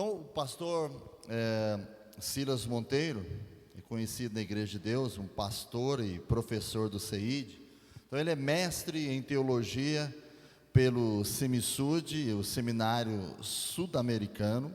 Então, o pastor Silas Monteiro, é conhecido na Igreja de Deus, um pastor e professor do CEID. Então, ele é mestre em teologia pelo SEMISUD, o Seminário Sul-Americano,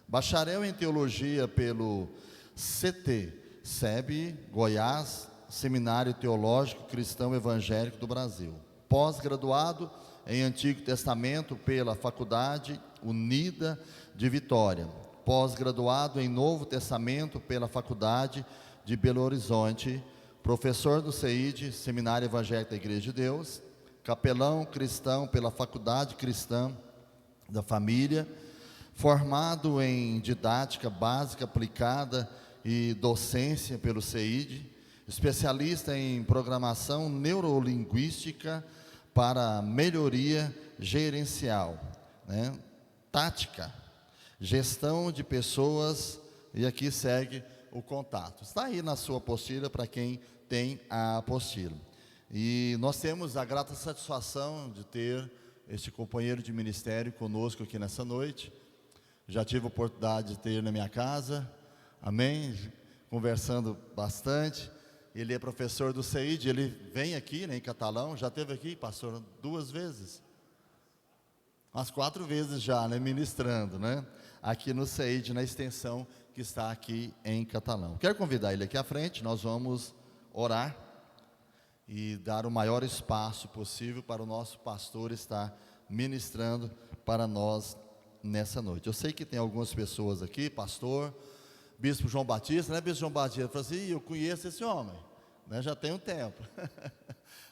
bacharel em teologia pelo CT-SEB, Goiás, Seminário Teológico Cristão Evangélico do Brasil. Pós-graduado em Antigo Testamento pela Faculdade Unida de Vitória. Pós-graduado em Novo Testamento pela Faculdade de Belo Horizonte. Professor do CEID, Seminário Evangélico da Igreja de Deus. Capelão cristão pela Faculdade Cristã da Família. Formado em Didática Básica Aplicada e Docência pelo CEID. Especialista em Programação Neurolinguística para Melhoria Gerencial, Tática, Gestão de Pessoas, e aqui segue o contato. Está aí na sua apostila para quem tem a apostila. E nós temos a grata satisfação de ter este companheiro de ministério conosco aqui nessa noite. Já tive a oportunidade de ter na minha casa, amém? Conversando bastante. Ele é professor do CEID, ele vem aqui, em Catalão, já esteve aqui, pastor, 2 vezes. Umas 4 vezes já, ministrando, aqui no CEID, na extensão que está aqui em Catalão. Quero convidar ele aqui à frente, nós vamos orar e dar o maior espaço possível para o nosso pastor estar ministrando para nós nessa noite. Eu sei que tem algumas pessoas aqui, pastor, Bispo João Batista, Bispo João Batista? Falou assim, eu conheço esse homem, já tem um tempo.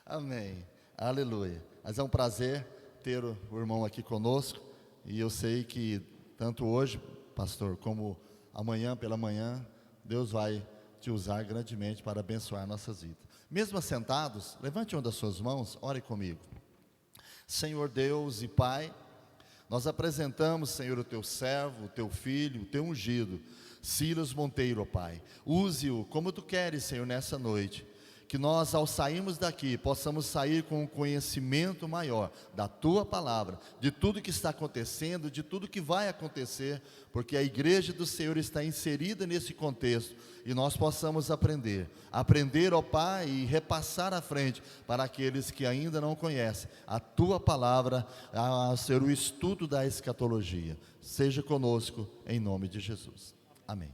Amém, aleluia. Mas é um prazer ter o irmão aqui conosco, e eu sei que tanto hoje, pastor, como amanhã pela manhã, Deus vai te usar grandemente para abençoar nossas vidas. Mesmo assentados, levante uma das suas mãos, ore comigo. Senhor Deus e Pai, nós apresentamos, Senhor, o teu servo, o teu filho, o teu ungido, Silas Monteiro, ó Pai. Use-o como tu queres, Senhor, nessa noite. Que nós, ao sairmos daqui, possamos sair com um conhecimento maior da tua palavra, de tudo que está acontecendo, de tudo que vai acontecer, porque a igreja do Senhor está inserida nesse contexto, e nós possamos aprender, ó Pai, e repassar à frente para aqueles que ainda não conhecem a tua palavra, a ser o estudo da escatologia. Seja conosco, em nome de Jesus. Amém.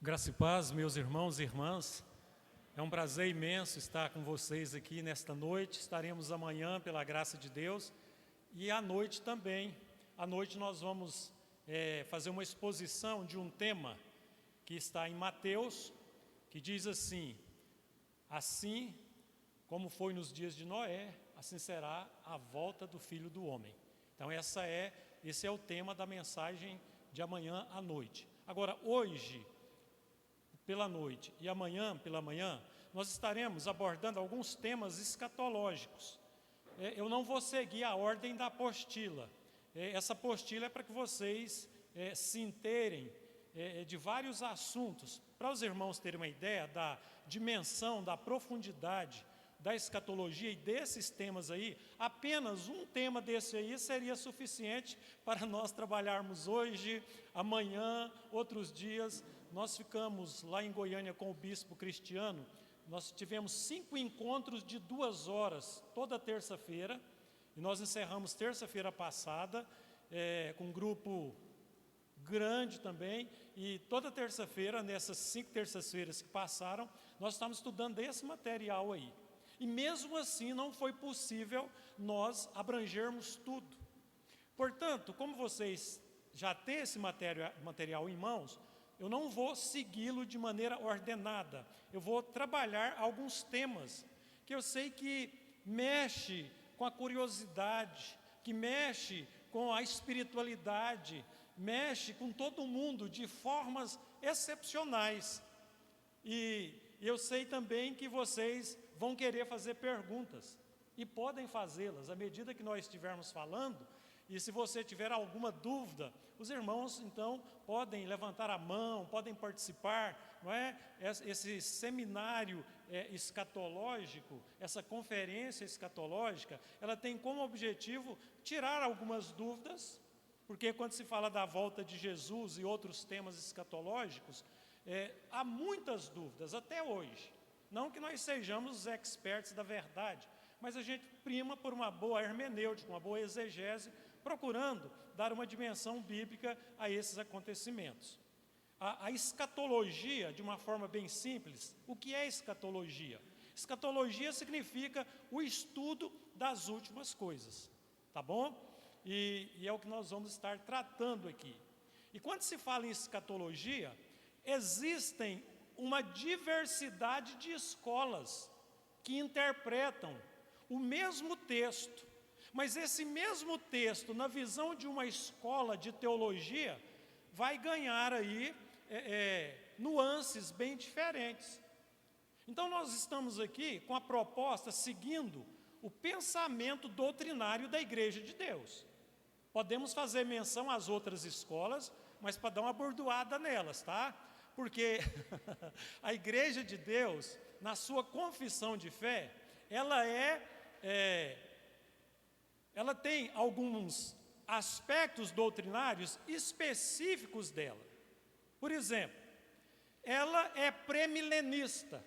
Graça e paz, meus irmãos e irmãs. É um prazer imenso estar com vocês aqui nesta noite. Estaremos amanhã, pela graça de Deus, e à noite também. À noite nós vamos fazer uma exposição de um tema que está em Mateus, que diz assim: assim como foi nos dias de Noé, assim será a volta do Filho do Homem. Então esse é o tema da mensagem de amanhã à noite. Agora, hoje, pela noite, e amanhã pela manhã, nós estaremos abordando alguns temas escatológicos. Eu não vou seguir a ordem da apostila. Essa apostila é para que vocês se inteirem de vários assuntos. Para os irmãos terem uma ideia da dimensão, da profundidade da escatologia e desses temas aí, apenas um tema desse aí seria suficiente para nós trabalharmos hoje, amanhã, outros dias. Nós ficamos lá em Goiânia com o bispo Cristiano, nós tivemos 5 encontros de 2 horas, toda terça-feira, e nós encerramos terça-feira passada, com um grupo grande também, e toda terça-feira, nessas 5 terças-feiras que passaram, nós estamos estudando esse material aí. E mesmo assim não foi possível nós abrangermos tudo. Portanto, como vocês já têm esse material em mãos, eu não vou segui-lo de maneira ordenada. Eu vou trabalhar alguns temas que eu sei que mexe com a curiosidade, que mexe com a espiritualidade, mexe com todo mundo de formas excepcionais. E eu sei também que vocês vão querer fazer perguntas. e podem fazê-las à medida que nós estivermos falando. E se você tiver alguma dúvida, os irmãos então podem levantar a mão, podem participar, não é? Esse seminário escatológico, essa conferência escatológica, ela tem como objetivo tirar algumas dúvidas, porque quando se fala da volta de Jesus e outros temas escatológicos, há muitas dúvidas até hoje. Não que nós sejamos os experts da verdade, mas a gente prima por uma boa hermenêutica, uma boa exegese, procurando dar uma dimensão bíblica a esses acontecimentos. A escatologia, de uma forma bem simples, o que é escatologia? Escatologia significa o estudo das últimas coisas, tá bom? E é o que nós vamos estar tratando aqui. E quando se fala em escatologia, existem uma diversidade de escolas que interpretam o mesmo texto, mas esse mesmo texto, na visão de uma escola de teologia, vai ganhar aí nuances bem diferentes. Então nós estamos aqui com a proposta, seguindo o pensamento doutrinário da Igreja de Deus. Podemos fazer menção às outras escolas, mas para dar uma bordoada nelas, tá? Porque a Igreja de Deus, na sua confissão de fé, ela tem alguns aspectos doutrinários específicos dela. Por exemplo, ela é pré-milenista.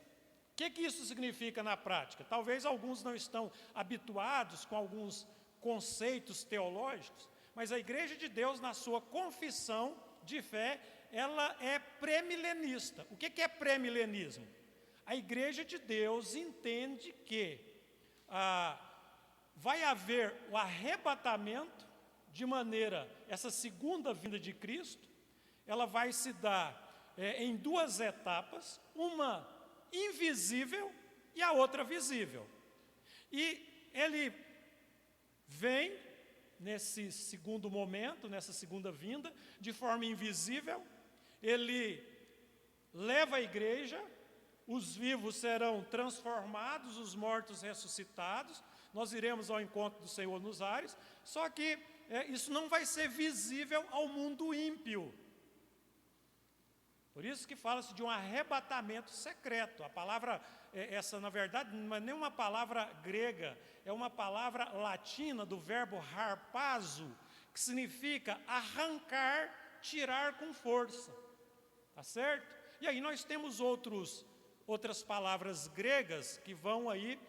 O que isso significa na prática? Talvez alguns não estão habituados com alguns conceitos teológicos, mas a Igreja de Deus, na sua confissão de fé, ela é pré-milenista. O que é pré-milenismo? A Igreja de Deus entende que vai haver o arrebatamento, de maneira, essa segunda vinda de Cristo, ela vai se dar em duas etapas, uma invisível e a outra visível. E ele vem nesse segundo momento, nessa segunda vinda, de forma invisível, ele leva a igreja, os vivos serão transformados, os mortos ressuscitados, nós iremos ao encontro do Senhor nos ares, só que isso não vai ser visível ao mundo ímpio. Por isso que fala-se de um arrebatamento secreto. A palavra, essa na verdade não é nem uma palavra grega, é uma palavra latina do verbo harpazo, que significa arrancar, tirar com força. Tá certo? E aí nós temos outras palavras gregas que vão aí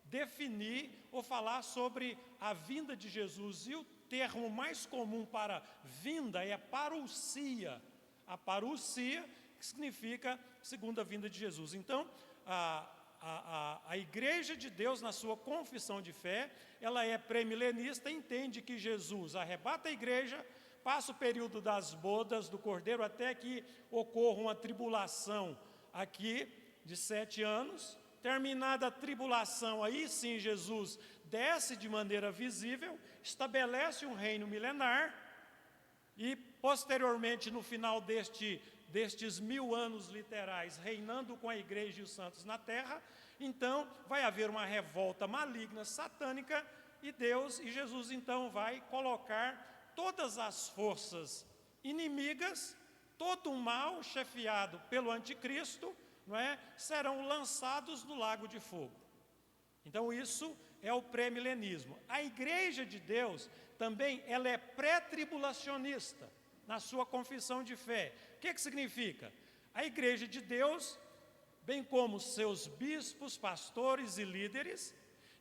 definir ou falar sobre a vinda de Jesus. E o termo mais comum para vinda é parousia. A parousia, que significa segunda vinda de Jesus. Então, a Igreja de Deus, na sua confissão de fé, ela é pré-milenista, entende que Jesus arrebata a igreja, passa o período das bodas do Cordeiro até que ocorra uma tribulação aqui de 7 anos. Terminada a tribulação, aí sim Jesus desce de maneira visível, estabelece um reino milenar e posteriormente, no final destes 1000 anos literais, reinando com a igreja e os santos na terra, então vai haver uma revolta maligna, satânica, e Deus e Jesus então vai colocar todas as forças inimigas, todo o mal chefiado pelo anticristo, não é? Serão lançados no lago de fogo. Então isso é o pré-milenismo. A Igreja de Deus também ela é pré-tribulacionista na sua confissão de fé. O que significa? A Igreja de Deus, bem como seus bispos, pastores e líderes,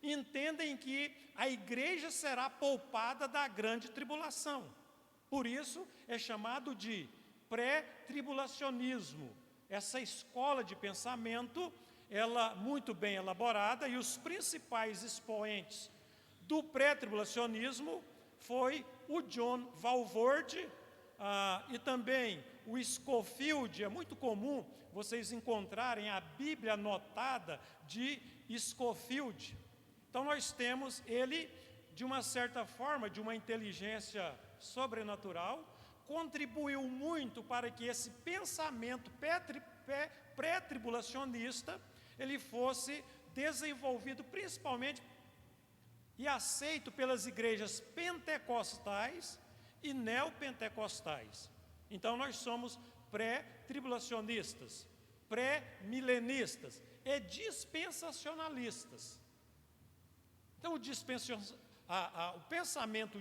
entendem que a igreja será poupada da grande tribulação. Por isso é chamado de pré-tribulacionismo. Essa escola de pensamento, ela muito bem elaborada, e os principais expoentes do pré-tribulacionismo foi o John Walvoord e também o Scofield. É muito comum vocês encontrarem a Bíblia anotada de Scofield. Então nós temos ele, de uma certa forma, de uma inteligência sobrenatural, contribuiu muito para que esse pensamento pré-tribulacionista ele fosse desenvolvido principalmente e aceito pelas igrejas pentecostais e neopentecostais. Então nós somos pré-tribulacionistas, pré-milenistas e dispensacionalistas. Então o pensamento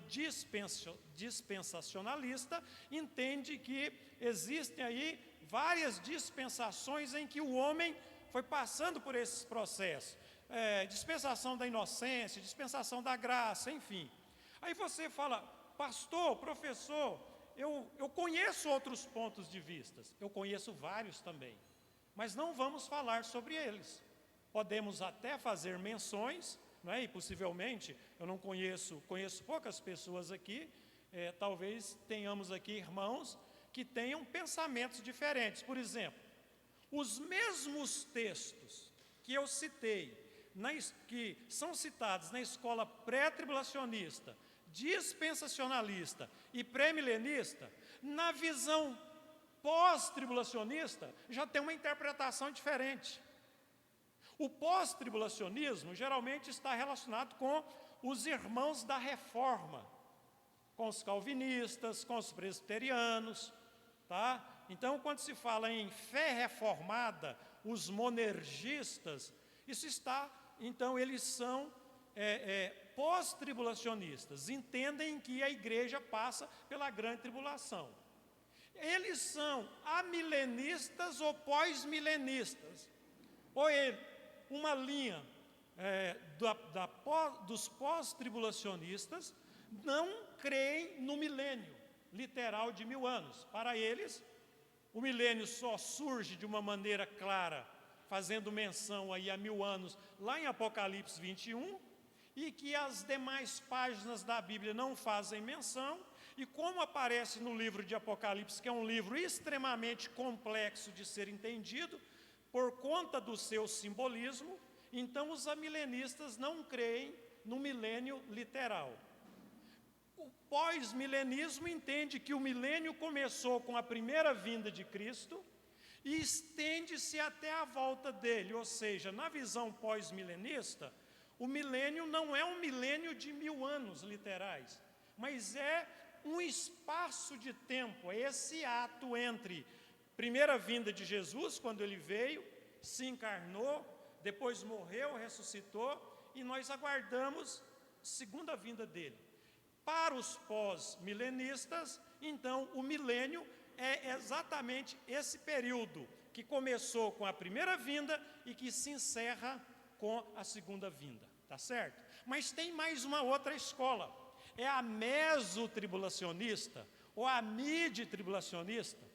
dispensacionalista entende que existem aí várias dispensações em que o homem foi passando por esses processos. Dispensação da inocência, dispensação da graça, enfim. Aí você fala, pastor, professor, eu conheço outros pontos de vista, eu conheço vários também, mas não vamos falar sobre eles. Podemos até fazer menções, não é? E possivelmente, eu não conheço poucas pessoas aqui, talvez tenhamos aqui irmãos que tenham pensamentos diferentes. Por exemplo, os mesmos textos que eu citei, que são citados na escola pré-tribulacionista, dispensacionalista e pré-milenista, na visão pós-tribulacionista, já tem uma interpretação diferente. O pós-tribulacionismo geralmente está relacionado com os irmãos da Reforma, com os calvinistas, com os presbiterianos, tá? Então, quando se fala em fé reformada, os monergistas, então eles são pós-tribulacionistas, entendem que a igreja passa pela grande tribulação. Eles são amilenistas ou pós-milenistas, ou uma linha dos pós-tribulacionistas não creem no milênio literal de 1000 anos. Para eles, o milênio só surge de uma maneira clara, fazendo menção aí a 1000 anos, lá em Apocalipse 21, e que as demais páginas da Bíblia não fazem menção, e como aparece no livro de Apocalipse, que é um livro extremamente complexo de ser entendido, por conta do seu simbolismo, então os amilenistas não creem no milênio literal. O pós-milenismo entende que o milênio começou com a primeira vinda de Cristo e estende-se até a volta dele, ou seja, na visão pós-milenista, o milênio não é um milênio de 1000 anos literais, mas é um espaço de tempo, é esse ato entre primeira vinda de Jesus, quando ele veio, se encarnou, depois morreu, ressuscitou, e nós aguardamos a segunda vinda dele. Para os pós-milenistas, então, o milênio é exatamente esse período que começou com a primeira vinda e que se encerra com a segunda vinda, tá certo? Mas tem mais uma outra escola, é a mesotribulacionista ou a mid-tribulacionista.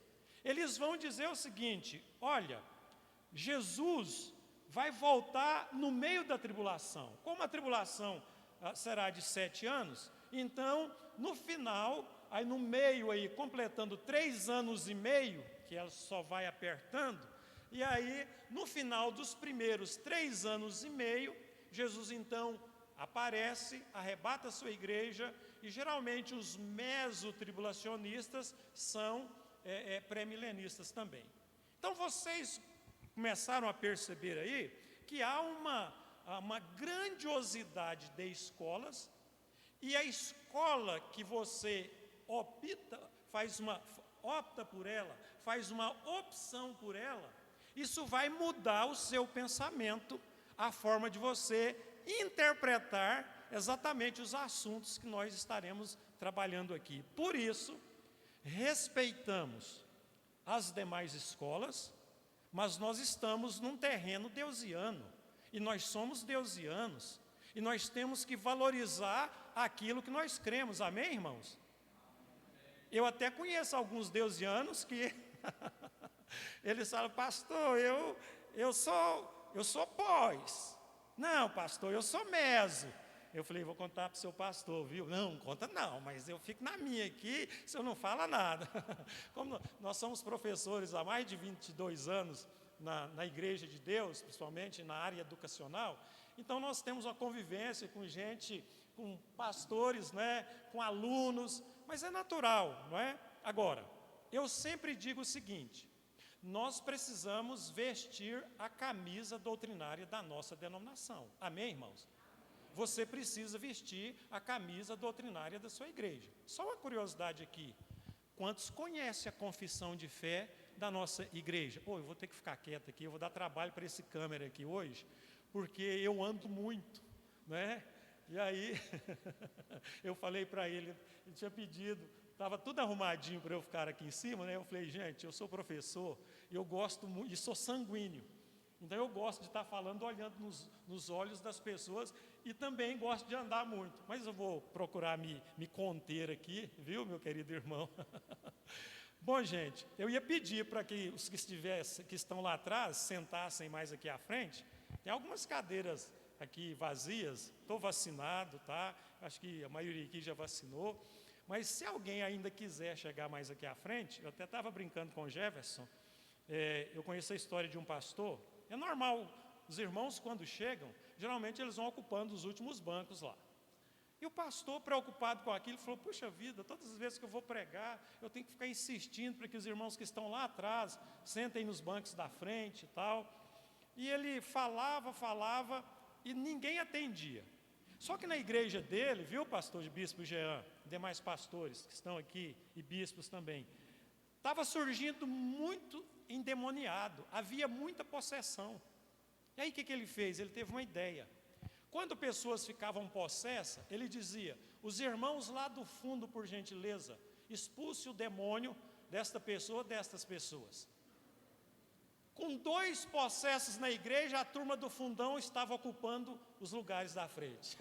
Eles vão dizer o seguinte, olha, Jesus vai voltar no meio da tribulação. Como a tribulação será de 7 anos, então, no final, aí no meio, aí, completando 3 anos e meio, que ela só vai apertando, e aí, no final dos primeiros 3 anos e meio, Jesus, então, aparece, arrebata a sua igreja, e geralmente os mesotribulacionistas são pré-milenistas também. Então, vocês começaram a perceber aí que há uma grandiosidade de escolas, e a escola que você opta por ela, faz uma opção por ela, isso vai mudar o seu pensamento, a forma de você interpretar exatamente os assuntos que nós estaremos trabalhando aqui. Por isso, respeitamos as demais escolas, mas nós estamos num terreno deusiano, e nós somos deusianos, e nós temos que valorizar aquilo que nós cremos, amém, irmãos? Eu até conheço alguns deusianos que eles falam, pastor, eu sou pós. Não, pastor, eu sou meso. Eu falei, vou contar para o seu pastor, viu? Não, conta não, mas eu fico na minha aqui, o senhor não fala nada. Como nós somos professores há mais de 22 anos na Igreja de Deus, principalmente na área educacional, então nós temos uma convivência com gente, com pastores, né, com alunos, mas é natural, não é? Agora, eu sempre digo o seguinte, nós precisamos vestir a camisa doutrinária da nossa denominação. Amém, irmãos? você precisa vestir a camisa doutrinária da sua igreja. Só uma curiosidade aqui, quantos conhecem a confissão de fé da nossa igreja? Eu vou ter que ficar quieto aqui, eu vou dar trabalho para esse câmera aqui hoje, porque eu ando muito, né? E aí, eu falei para ele tinha pedido, estava tudo arrumadinho para eu ficar aqui em cima, né? Eu falei, gente, eu sou professor, eu gosto muito, e sou sanguíneo, então eu gosto de estar falando, olhando nos olhos das pessoas, e também gosto de andar muito, mas eu vou procurar me conter aqui, viu, meu querido irmão? Bom, gente, eu ia pedir para que os que estão lá atrás sentassem mais aqui à frente. Tem algumas cadeiras aqui vazias, estou vacinado, tá? Acho que a maioria aqui já vacinou. Mas se alguém ainda quiser chegar mais aqui à frente, eu até estava brincando com o Jefferson, eu conheço a história de um pastor. É normal, os irmãos quando chegam, geralmente eles vão ocupando os últimos bancos lá. E o pastor, preocupado com aquilo, falou, puxa vida, todas as vezes que eu vou pregar, eu tenho que ficar insistindo para que os irmãos que estão lá atrás sentem nos bancos da frente e tal. E ele falava, e ninguém atendia. Só que na igreja dele, viu, pastor de bispo Jean, demais pastores que estão aqui, e bispos também, estava surgindo muito endemoniado, havia muita possessão. E aí o que ele fez? Ele teve uma ideia. Quando pessoas ficavam possessas, ele dizia, os irmãos lá do fundo, por gentileza, expulse o demônio desta pessoa, destas pessoas. Com 2 possessos na igreja, a turma do fundão estava ocupando os lugares da frente.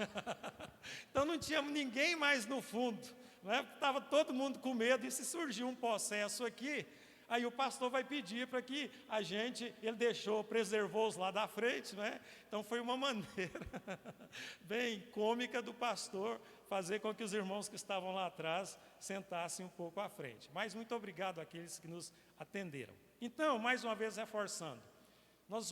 Então não tinha ninguém mais no fundo, né? Estava todo mundo com medo, e se surgiu um possesso aqui, aí o pastor vai pedir para que ele preservou os lá da frente, né? Então foi uma maneira bem cômica do pastor fazer com que os irmãos que estavam lá atrás sentassem um pouco à frente. Mas muito obrigado àqueles que nos atenderam. Então, mais uma vez reforçando, nós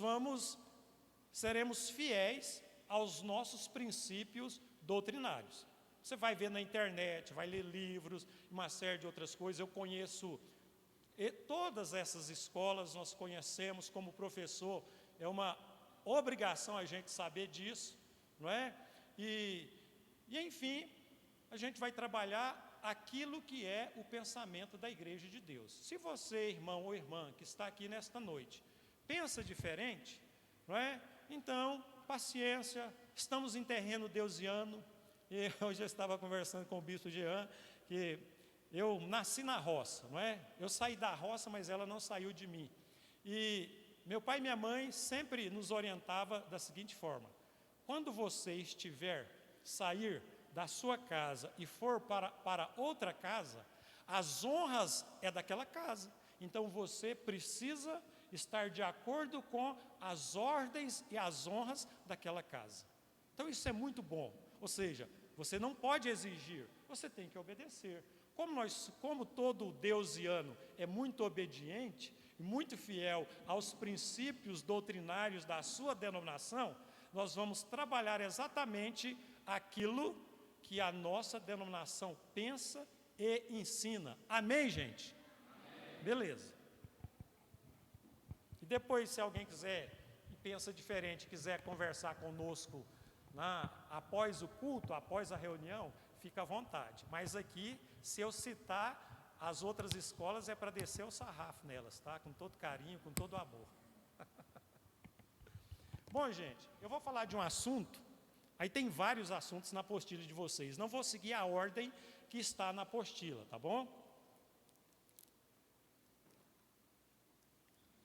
seremos fiéis aos nossos princípios doutrinários. Você vai ver na internet, vai ler livros, uma série de outras coisas. Eu conheço todas essas escolas, nós conhecemos como professor, é uma obrigação a gente saber disso, não é? E enfim, a gente vai trabalhar aquilo que é o pensamento da igreja de Deus. Se você, irmão ou irmã, que está aqui nesta noite, pensa diferente, não é? Então, paciência, estamos em terreno deusiano, e hoje eu estava conversando com o bispo Jean, que eu nasci na roça, não é? Eu saí da roça, mas ela não saiu de mim. E meu pai e minha mãe sempre nos orientava da seguinte forma, quando você sair da sua casa e for para outra casa, as honras é daquela casa. Então você precisa estar de acordo com as ordens e as honras daquela casa. Então isso é muito bom. Ou seja, você não pode exigir, você tem que obedecer. Como todo deusiano é muito obediente e muito fiel aos princípios doutrinários da sua denominação, nós vamos trabalhar exatamente aquilo que a nossa denominação pensa e ensina. Amém, gente? Amém. Beleza. E depois, se alguém quiser e pensa diferente, quiser conversar conosco após o culto, após a reunião, fica à vontade. Mas aqui, se eu citar as outras escolas, é para descer o sarrafo nelas, tá? Com todo carinho, com todo amor. Bom, gente, eu vou falar de um assunto. Aí tem vários assuntos na apostila de vocês. Não vou seguir a ordem que está na apostila, tá bom?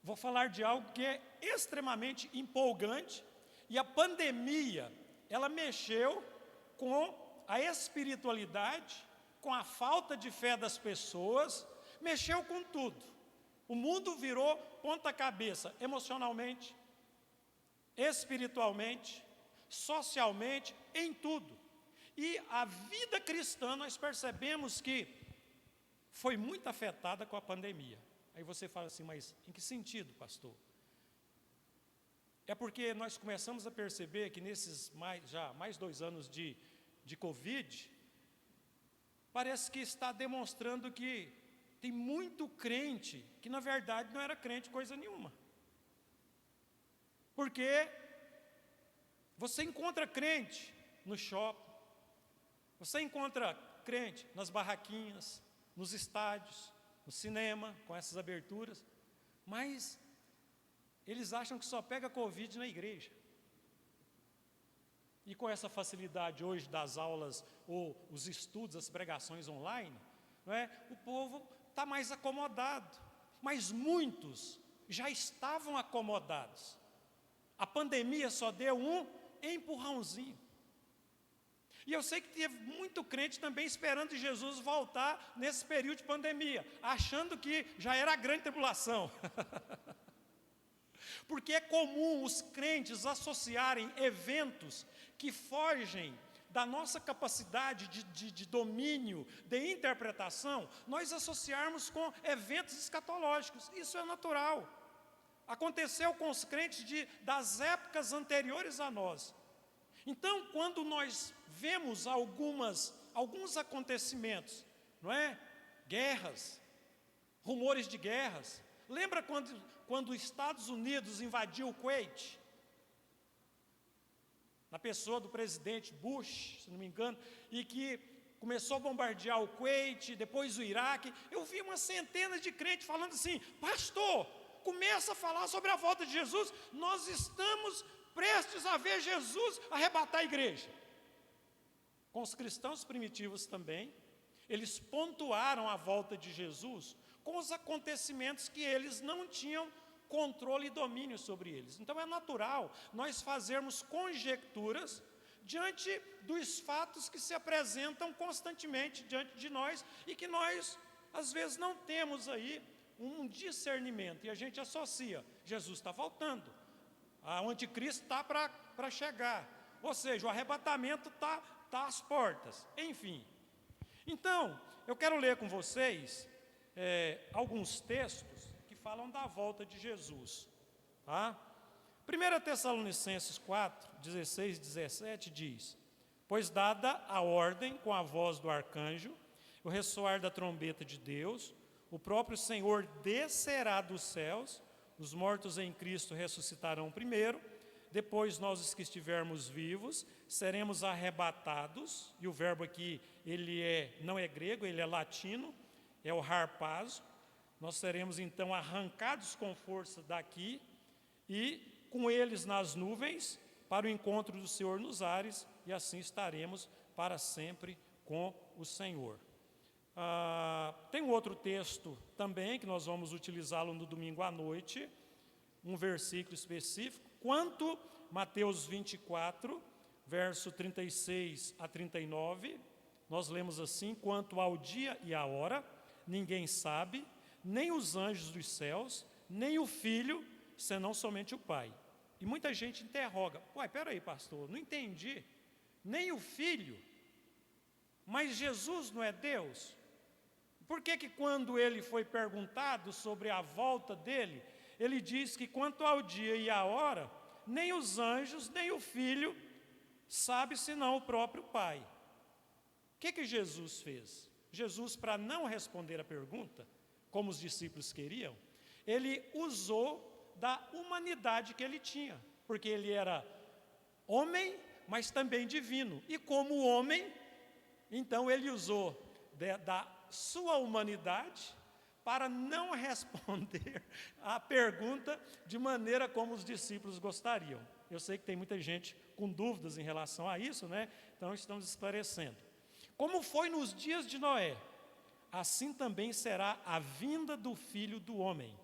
Vou falar de algo que é extremamente empolgante. E a pandemia, ela mexeu com a espiritualidade, com a falta de fé das pessoas, mexeu com tudo. O mundo virou ponta cabeça emocionalmente, espiritualmente, socialmente, em tudo. E a vida cristã, nós percebemos que foi muito afetada com a pandemia. Aí você fala assim, mas em que sentido, pastor? É porque nós começamos a perceber que nesses mais 2 anos de Covid, parece que está demonstrando que tem muito crente que na verdade não era crente coisa nenhuma. Porque você encontra crente no shopping. Você encontra crente nas barraquinhas, nos estádios, no cinema, com essas aberturas. Mas eles acham que só pega Covid na igreja. E com essa facilidade hoje das aulas ou os estudos, as pregações online, não é? O povo está mais acomodado. Mas muitos já estavam acomodados. A pandemia só deu um empurrãozinho. E eu sei que teve muito crente também esperando Jesus voltar nesse período de pandemia, achando que já era a grande tribulação. Porque é comum os crentes associarem eventos que fogem da nossa capacidade de domínio, de interpretação, nós associarmos com eventos escatológicos. Isso é natural. Aconteceu com os crentes das épocas anteriores a nós. Então, quando nós vemos alguns acontecimentos, não é? Guerras, rumores de guerras. Lembra quando os Estados Unidos invadiu o Kuwait? Na pessoa do presidente Bush, se não me engano, e que começou a bombardear o Kuwait, depois o Iraque. Eu vi uma centena de crentes falando assim: pastor, começa a falar sobre a volta de Jesus, nós estamos prestes a ver Jesus arrebatar a igreja. Com os cristãos primitivos também, eles pontuaram a volta de Jesus com os acontecimentos que eles não tinham controle e domínio sobre eles. Então é natural nós fazermos conjecturas diante dos fatos que se apresentam constantemente diante de nós e que nós, às vezes, não temos aí um discernimento. E a gente associa: Jesus está voltando, o anticristo está para chegar, ou seja, o arrebatamento está às portas, enfim. Então, eu quero ler com vocês alguns textos que falam da volta de Jesus. Tá? 1 Tessalonicenses 4, 16 e 17 diz: pois dada a ordem com a voz do arcanjo, o ressoar da trombeta de Deus, o próprio Senhor descerá dos céus, os mortos em Cristo ressuscitarão primeiro, depois nós os que estivermos vivos seremos arrebatados, e o verbo aqui não é grego, ele é latino, é o harpazo. Nós seremos então arrancados com força daqui e com eles nas nuvens para o encontro do Senhor nos ares, e assim estaremos para sempre com o Senhor. Tem um outro texto também que nós vamos utilizá-lo no domingo à noite, um versículo específico, quanto Mateus 24, verso 36 a 39, nós lemos assim: quanto ao dia e a hora, ninguém sabe, nem os anjos dos céus, nem o Filho, senão somente o Pai. E muita gente interroga: uai, peraí, pastor, não entendi, nem o Filho, mas Jesus não é Deus? Por que quando ele foi perguntado sobre a volta dele, ele diz que quanto ao dia e à hora, nem os anjos, nem o Filho sabe senão o próprio Pai? O que Jesus fez? Jesus, para não responder a pergunta, como os discípulos queriam, ele usou da humanidade que ele tinha, porque ele era homem, mas também divino. E como homem, então ele usou da sua humanidade para não responder a pergunta de maneira como os discípulos gostariam. Eu sei que tem muita gente com dúvidas em relação a isso, né? Então estamos esclarecendo. Como foi nos dias de Noé, assim também será a vinda do Filho do Homem.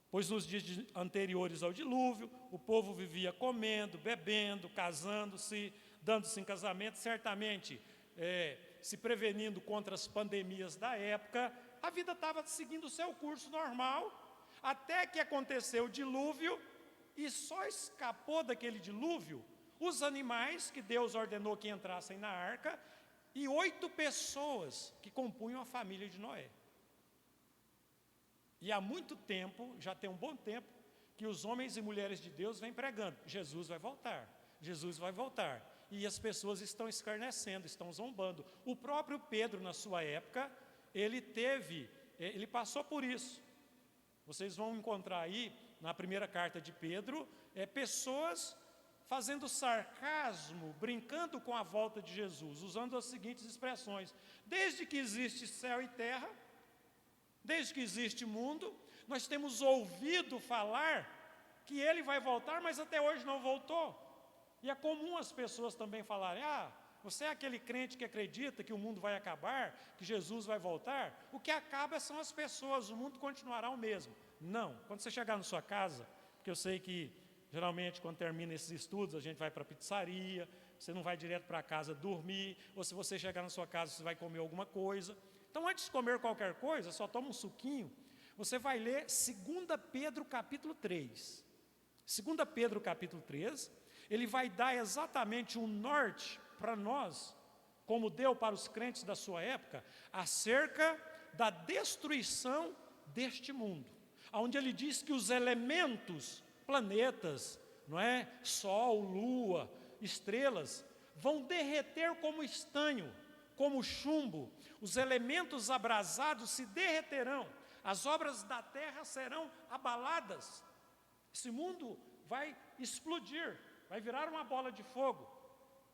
Pois nos dias anteriores ao dilúvio, o povo vivia comendo, bebendo, casando-se, dando-se em casamento, certamente se prevenindo contra as pandemias da época. A vida estava seguindo o seu curso normal, até que aconteceu o dilúvio, e só escapou daquele dilúvio os animais que Deus ordenou que entrassem na arca, e 8 pessoas que compunham a família de Noé. E há muito tempo, já tem um bom tempo, que os homens e mulheres de Deus vêm pregando: Jesus vai voltar, Jesus vai voltar. E as pessoas estão escarnecendo, estão zombando. O próprio Pedro, na sua época, ele passou por isso. Vocês vão encontrar aí, na primeira carta de Pedro, pessoas fazendo sarcasmo, brincando com a volta de Jesus, usando as seguintes expressões: desde que existe céu e terra, desde que existe mundo, nós temos ouvido falar que ele vai voltar, mas até hoje não voltou. E é comum as pessoas também falarem: você é aquele crente que acredita que o mundo vai acabar, que Jesus vai voltar? O que acaba são as pessoas, o mundo continuará o mesmo. Não, quando você chegar na sua casa, porque eu sei que geralmente quando termina esses estudos a gente vai para a pizzaria, você não vai direto para casa dormir, ou se você chegar na sua casa você vai comer alguma coisa. Então antes de comer qualquer coisa, só toma um suquinho, você vai ler 2 Pedro capítulo 3. 2 Pedro capítulo 3, ele vai dar exatamente um norte para nós, como deu para os crentes da sua época, acerca da destruição deste mundo, onde ele diz que os elementos, planetas, não é? Sol, lua, estrelas, vão derreter como estanho, como chumbo, os elementos abrasados se derreterão, as obras da terra serão abaladas, esse mundo vai explodir, vai virar uma bola de fogo,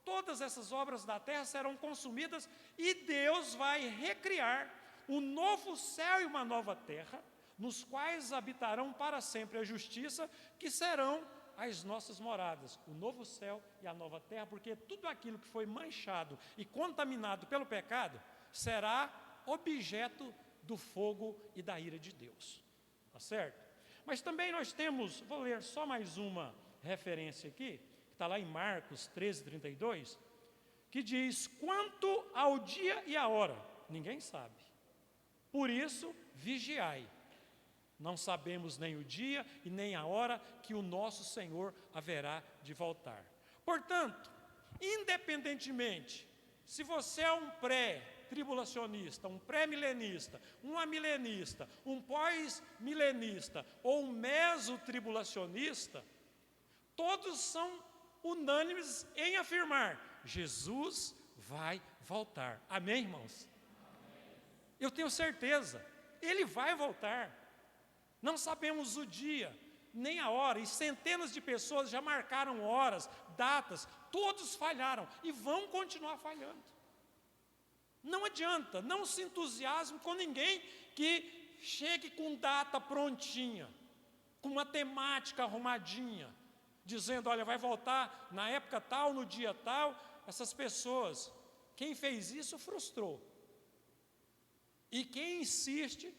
todas essas obras da terra serão consumidas e Deus vai recriar um novo céu e uma nova terra, nos quais habitarão para sempre a justiça, que serão as nossas moradas, o novo céu e a nova terra, porque tudo aquilo que foi manchado e contaminado pelo pecado, será objeto do fogo e da ira de Deus, tá certo? Mas também nós temos, vou ler só mais uma referência aqui, que está lá em Marcos 13:32, que diz: quanto ao dia e a hora, ninguém sabe, por isso vigiai, não sabemos nem o dia e nem a hora que o nosso Senhor haverá de voltar. Portanto, independentemente, se você é um pré-tribulacionista, um pré-milenista, um amilenista, um pós-milenista ou um mesotribulacionista, todos são unânimes em afirmar: Jesus vai voltar. Amém, irmãos? Eu tenho certeza, Ele vai voltar. Não sabemos o dia, nem a hora, e centenas de pessoas já marcaram horas, datas, todos falharam e vão continuar falhando. Não adianta, não se entusiasme com ninguém que chegue com data prontinha, com uma temática arrumadinha, dizendo: olha, vai voltar na época tal, no dia tal. Essas pessoas, quem fez isso frustrou. E quem insiste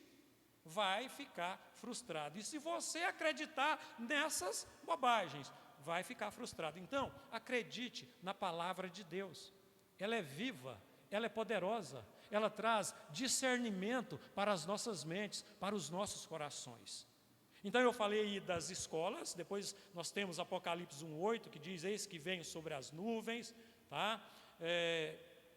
vai ficar frustrado. E se você acreditar nessas bobagens, vai ficar frustrado. Então, acredite na palavra de Deus. Ela é viva, ela é poderosa, ela traz discernimento para as nossas mentes, para os nossos corações. Então eu falei aí das escolas, depois nós temos Apocalipse 1:8, que diz: eis que venho sobre as nuvens, tá?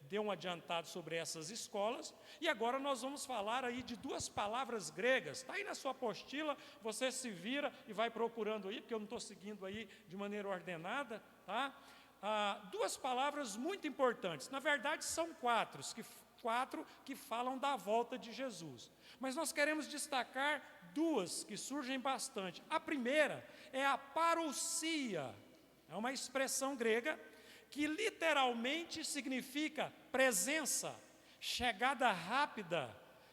Deu um adiantado sobre essas escolas, e agora nós vamos falar aí de duas palavras gregas. Está aí na sua apostila, você se vira e vai procurando aí, porque eu não estou seguindo aí de maneira ordenada, tá? Duas palavras muito importantes, na verdade são quatro que falam da volta de Jesus, mas nós queremos destacar duas que surgem bastante. A primeira é a parousia, é uma expressão grega que literalmente significa presença, chegada rápida,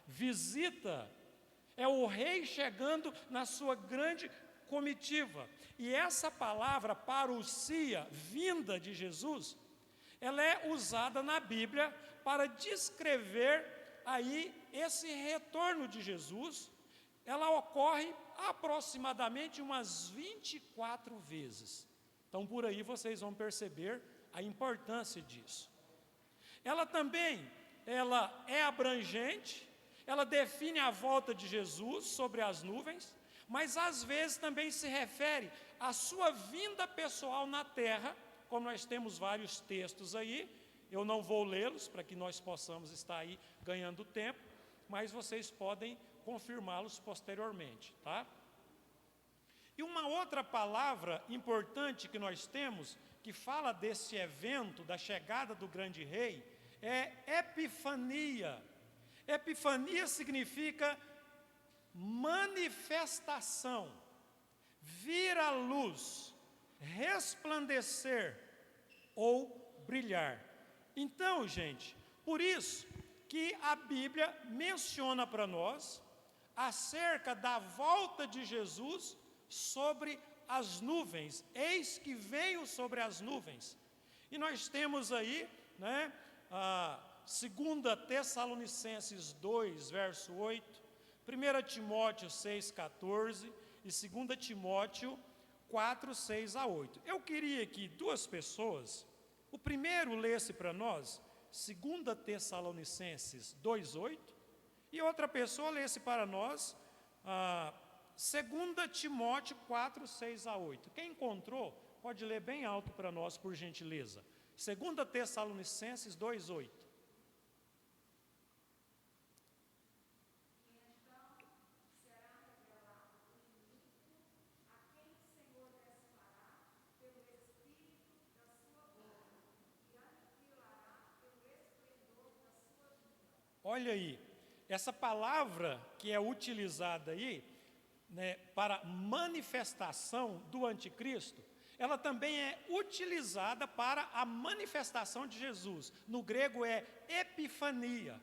visita. É o rei chegando na sua grande comitiva. E essa palavra parousia, vinda de Jesus, ela é usada na Bíblia para descrever aí esse retorno de Jesus. Ela ocorre aproximadamente umas 24 vezes. Então, por aí vocês vão perceber a importância disso. Ela também, ela é abrangente, ela define a volta de Jesus sobre as nuvens, mas às vezes também se refere à sua vinda pessoal na terra, como nós temos vários textos aí. Eu não vou lê-los para que nós possamos estar aí ganhando tempo, mas vocês podem confirmá-los posteriormente, tá? E uma outra palavra importante que nós temos, que fala desse evento, da chegada do grande rei, é epifania. Epifania significa manifestação, vir à luz, resplandecer ou brilhar. Então, gente, por isso que a Bíblia menciona para nós acerca da volta de Jesus sobre as nuvens. Eis que veio sobre as nuvens. E nós temos aí, né, a 2 Tessalonicenses 2, verso 8, 1 Timóteo 6, 14 e 2 Timóteo 4, 6 a 8. Eu queria que duas pessoas, o primeiro lesse para nós 2 Tessalonicenses 2, 8, e outra pessoa lesse para nós 2 Timóteo 4, 6 a 8. Quem encontrou, pode ler bem alto para nós, por gentileza. 2 Tessalonicenses 2, 8. Olha aí, essa palavra que é utilizada aí, né, para manifestação do anticristo, ela também é utilizada para a manifestação de Jesus. No grego é epifania,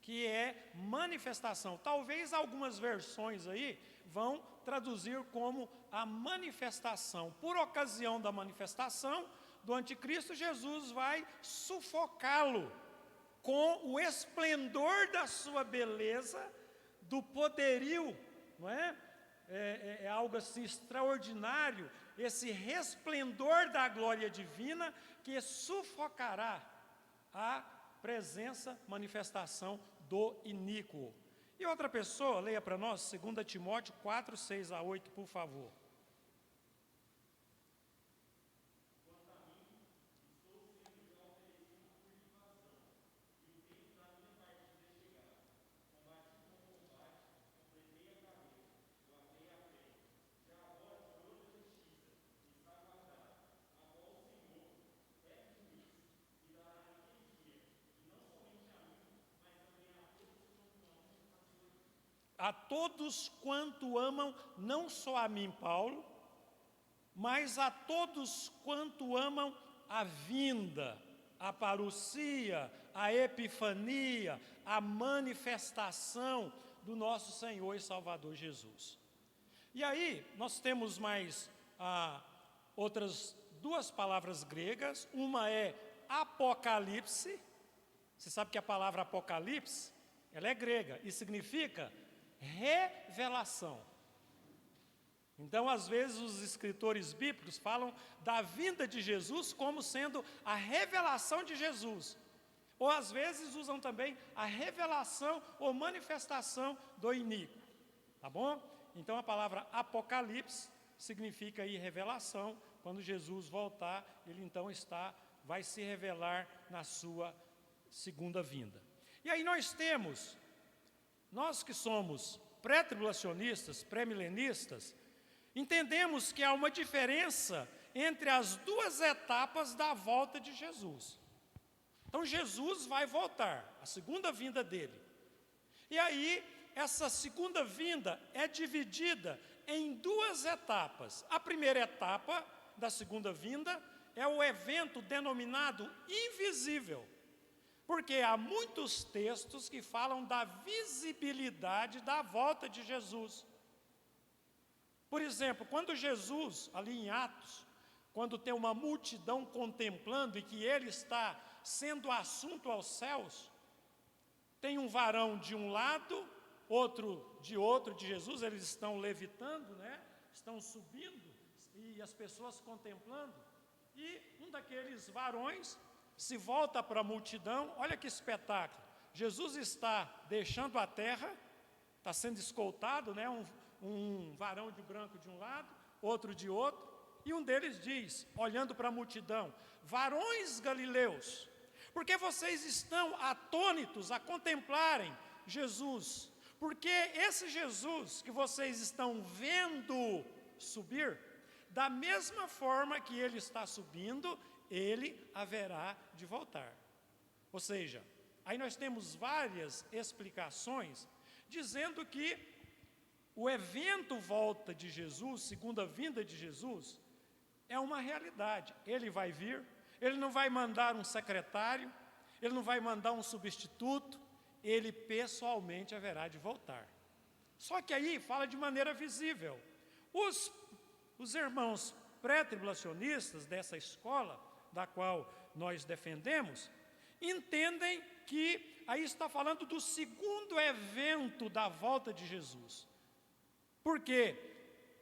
que é manifestação. Talvez algumas versões aí vão traduzir como a manifestação. Por ocasião da manifestação do anticristo, Jesus vai sufocá-lo com o esplendor da sua beleza, do poderio, não é? É algo assim extraordinário, esse resplendor da glória divina que sufocará a presença, manifestação do iníquo. E outra pessoa, leia para nós, 2 Timóteo 4, 6 a 8, por favor. A todos quanto amam, não só a mim, Paulo, mas a todos quanto amam a vinda, a parousia, a epifania, a manifestação do nosso Senhor e Salvador Jesus. E aí, nós temos mais outras duas palavras gregas. Uma é apocalipse. Você sabe que a palavra apocalipse, ela é grega e significa revelação. Então, às vezes, os escritores bíblicos falam da vinda de Jesus como sendo a revelação de Jesus. Ou, às vezes, usam também a revelação ou manifestação do iníquo. Tá bom? Então, a palavra apocalipse significa aí revelação. Quando Jesus voltar, ele então vai se revelar na sua segunda vinda. E aí nós que somos pré-tribulacionistas, pré-milenistas, entendemos que há uma diferença entre as duas etapas da volta de Jesus. Então, Jesus vai voltar, a segunda vinda dele. E aí, essa segunda vinda é dividida em duas etapas. A primeira etapa da segunda vinda é o evento denominado invisível. Porque há muitos textos que falam da visibilidade da volta de Jesus. Por exemplo, quando Jesus, ali em Atos, quando tem uma multidão contemplando e que ele está sendo assunto aos céus, tem um varão de um lado, outro de Jesus, eles estão levitando, né? Estão subindo e as pessoas contemplando. E um daqueles varões se volta para a multidão. Olha que espetáculo. Jesus está deixando a terra, está sendo escoltado, né? Um varão de branco de um lado, outro de outro, e um deles diz, olhando para a multidão: varões galileus, por que vocês estão atônitos a contemplarem Jesus? Porque esse Jesus que vocês estão vendo subir, da mesma forma que ele está subindo, ele haverá de voltar. Ou seja, aí nós temos várias explicações dizendo que o evento volta de Jesus, segunda vinda de Jesus, é uma realidade. Ele vai vir, ele não vai mandar um secretário, ele não vai mandar um substituto, ele pessoalmente haverá de voltar. Só que aí fala de maneira visível. Os irmãos pré-tribulacionistas dessa escola, da qual nós defendemos, entendem que aí está falando do segundo evento da volta de Jesus. Porque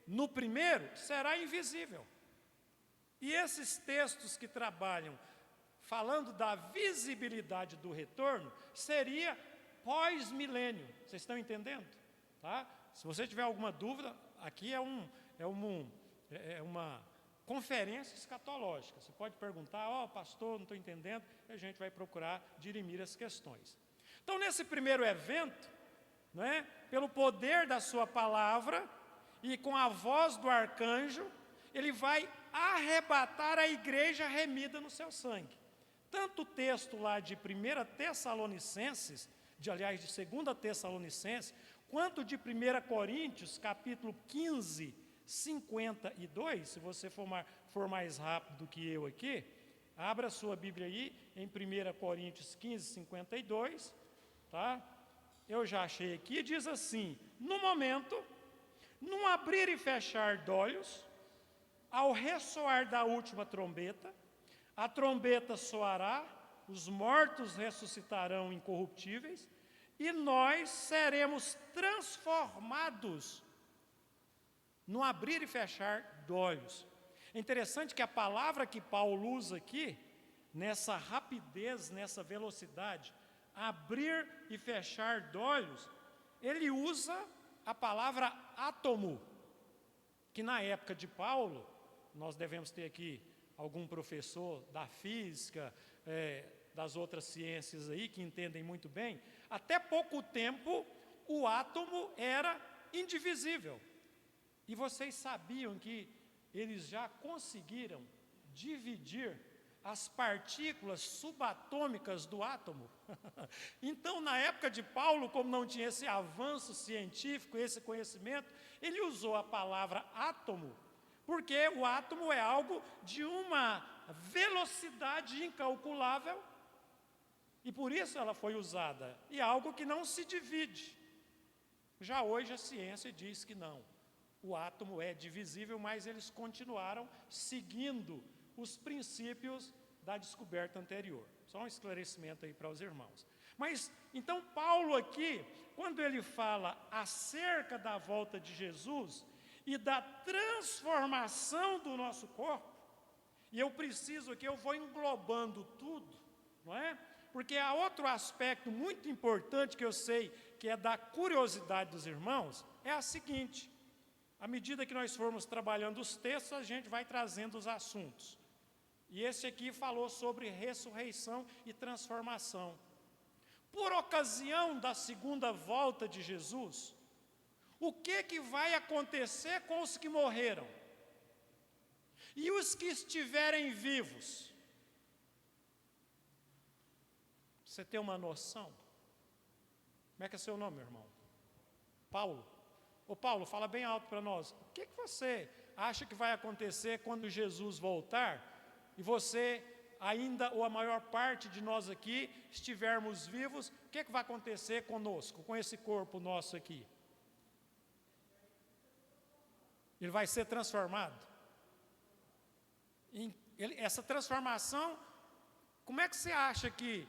no primeiro será invisível. E esses textos que trabalham falando da visibilidade do retorno, seria pós-milênio. Vocês estão entendendo? Tá? Se você tiver alguma dúvida, aqui é uma conferência escatológica. Você pode perguntar, pastor, não estou entendendo, e a gente vai procurar dirimir as questões. Então, nesse primeiro evento, né, pelo poder da sua palavra e com a voz do arcanjo, ele vai arrebatar a igreja remida no seu sangue. Tanto o texto lá de 1 Tessalonicenses, aliás, de 2 Tessalonicenses, quanto de 1 Coríntios, capítulo 15, 52, se você for mais rápido do que eu aqui, abra a sua Bíblia aí, em 1 Coríntios 15, 52, tá? Eu já achei aqui, diz assim: no momento, num abrir e fechar de olhos, ao ressoar da última trombeta, a trombeta soará, os mortos ressuscitarão incorruptíveis, e nós seremos transformados no abrir e fechar de olhos. É interessante que a palavra que Paulo usa aqui, nessa rapidez, nessa velocidade, abrir e fechar de olhos, ele usa a palavra átomo, que na época de Paulo, nós devemos ter aqui algum professor da física, das outras ciências aí, que entendem muito bem, até pouco tempo o átomo era indivisível. E vocês sabiam que eles já conseguiram dividir as partículas subatômicas do átomo? Então, na época de Paulo, como não tinha esse avanço científico, esse conhecimento, ele usou a palavra átomo, porque o átomo é algo de uma velocidade incalculável, e por isso ela foi usada, e é algo que não se divide. Já hoje a ciência diz que não, o átomo é divisível, mas eles continuaram seguindo os princípios da descoberta anterior. Só um esclarecimento aí para os irmãos. Mas, então, Paulo aqui, quando ele fala acerca da volta de Jesus e da transformação do nosso corpo, e eu preciso aqui, eu vou englobando tudo, não é? Porque há outro aspecto muito importante que eu sei que é da curiosidade dos irmãos, é a seguinte: à medida que nós formos trabalhando os textos, a gente vai trazendo os assuntos. E esse aqui falou sobre ressurreição e transformação. Por ocasião da segunda volta de Jesus, o que vai acontecer com os que morreram? E os que estiverem vivos? Você tem uma noção? Como é que é seu nome, meu irmão? Paulo. Ô Paulo, fala bem alto para nós. O que você acha que vai acontecer quando Jesus voltar e você ainda, ou a maior parte de nós aqui, estivermos vivos? O que vai acontecer conosco, com esse corpo nosso aqui? Ele vai ser transformado. Essa transformação, como é que você acha que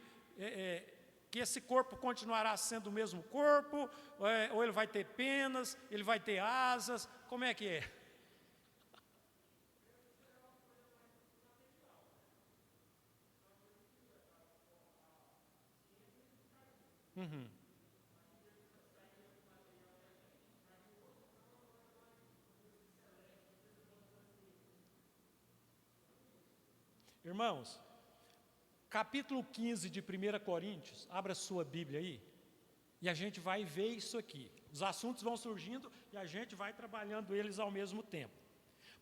esse corpo continuará sendo o mesmo corpo, ou ele vai ter penas, ele vai ter asas, como é que é? Uhum. Irmãos, capítulo 15 de 1 Coríntios, abra sua Bíblia aí, e a gente vai ver isso aqui. Os assuntos vão surgindo e a gente vai trabalhando eles ao mesmo tempo.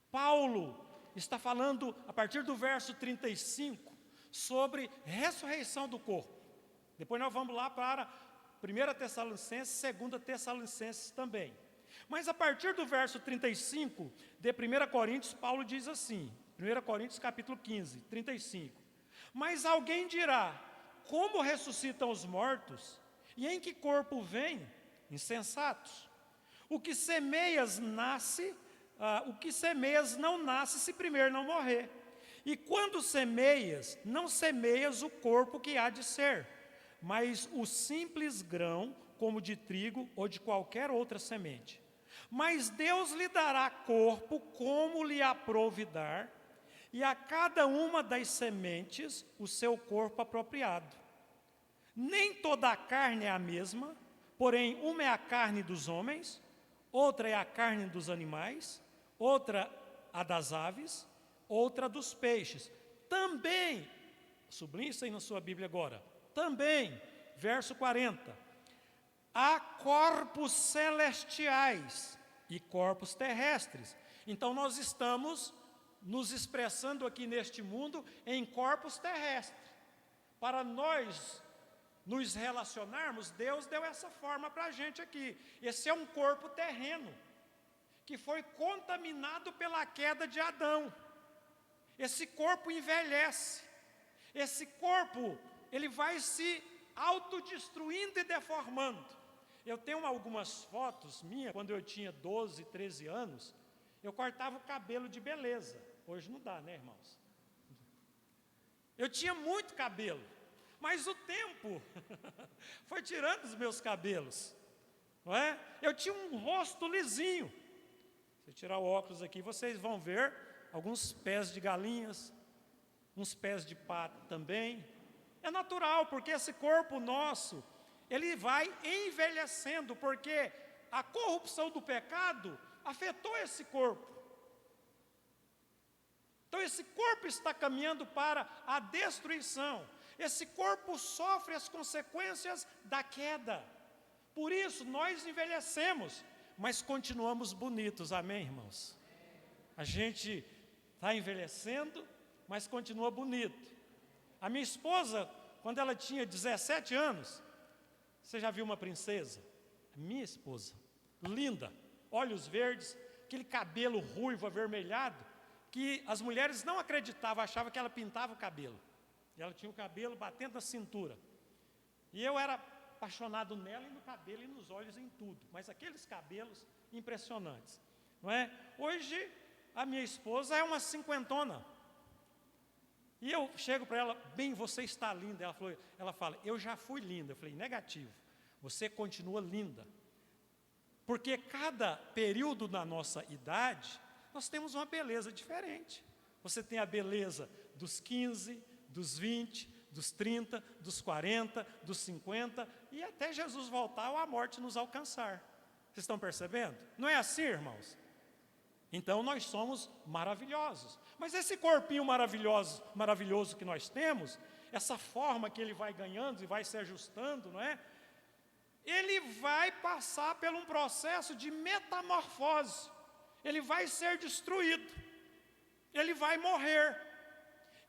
Paulo está falando, a partir do verso 35, sobre ressurreição do corpo. Depois nós vamos lá para 1 Tessalonicenses, 2 Tessalonicenses também. Mas a partir do verso 35 de 1 Coríntios, Paulo diz assim: 1 Coríntios capítulo 15, 35. Mas alguém dirá, como ressuscitam os mortos? E em que corpo vêm? Insensatos. O que semeias não nasce se primeiro não morrer. E quando semeias, não semeias o corpo que há de ser, mas o simples grão, como de trigo ou de qualquer outra semente. Mas Deus lhe dará corpo como lhe aprouvidar, e a cada uma das sementes o seu corpo apropriado. Nem toda a carne é a mesma, porém uma é a carne dos homens, outra é a carne dos animais, outra a das aves, outra dos peixes. Também, sublinhe isso aí na sua Bíblia agora, também, verso 40, há corpos celestiais e corpos terrestres. Então nós estamos nos expressando aqui neste mundo em corpos terrestres. Para nós nos relacionarmos, Deus deu essa forma para a gente aqui. Esse é um corpo terreno, que foi contaminado pela queda de Adão. Esse corpo envelhece. Esse corpo, ele vai se autodestruindo e deformando. Eu tenho algumas fotos minhas, quando eu tinha 12, 13 anos, eu cortava o cabelo de beleza. Hoje não dá, né, irmãos? Eu tinha muito cabelo, mas o tempo foi tirando os meus cabelos, não é? Eu tinha um rosto lisinho. Se eu tirar o óculos aqui, vocês vão ver alguns pés de galinhas, uns pés de pato também. É natural, porque esse corpo nosso, ele vai envelhecendo, porque a corrupção do pecado afetou esse corpo. Então esse corpo está caminhando para a destruição. Esse corpo sofre as consequências da queda. Por isso nós envelhecemos, mas continuamos bonitos, amém, irmãos? A gente está envelhecendo, mas continua bonito. A minha esposa, quando ela tinha 17 anos, você já viu uma princesa? A minha esposa, linda, olhos verdes, aquele cabelo ruivo, avermelhado, que as mulheres não acreditavam, achavam que ela pintava o cabelo. E ela tinha o cabelo batendo na cintura. E eu era apaixonado nela e no cabelo e nos olhos, em tudo. Mas aqueles cabelos impressionantes, não é? Hoje, a minha esposa é uma cinquentona. E eu chego para ela, bem, você está linda. Ela fala, eu já fui linda. Eu falei, negativo, você continua linda. Porque cada período da nossa idade, nós temos uma beleza diferente. Você tem a beleza dos 15, dos 20, dos 30, dos 40, dos 50, e até Jesus voltar ou a morte nos alcançar. Vocês estão percebendo? Não é assim, irmãos? Então nós somos maravilhosos. Mas esse corpinho maravilhoso que nós temos, essa forma que ele vai ganhando e vai se ajustando, não é? Ele vai passar por um processo de metamorfose. Ele vai ser destruído. Ele vai morrer.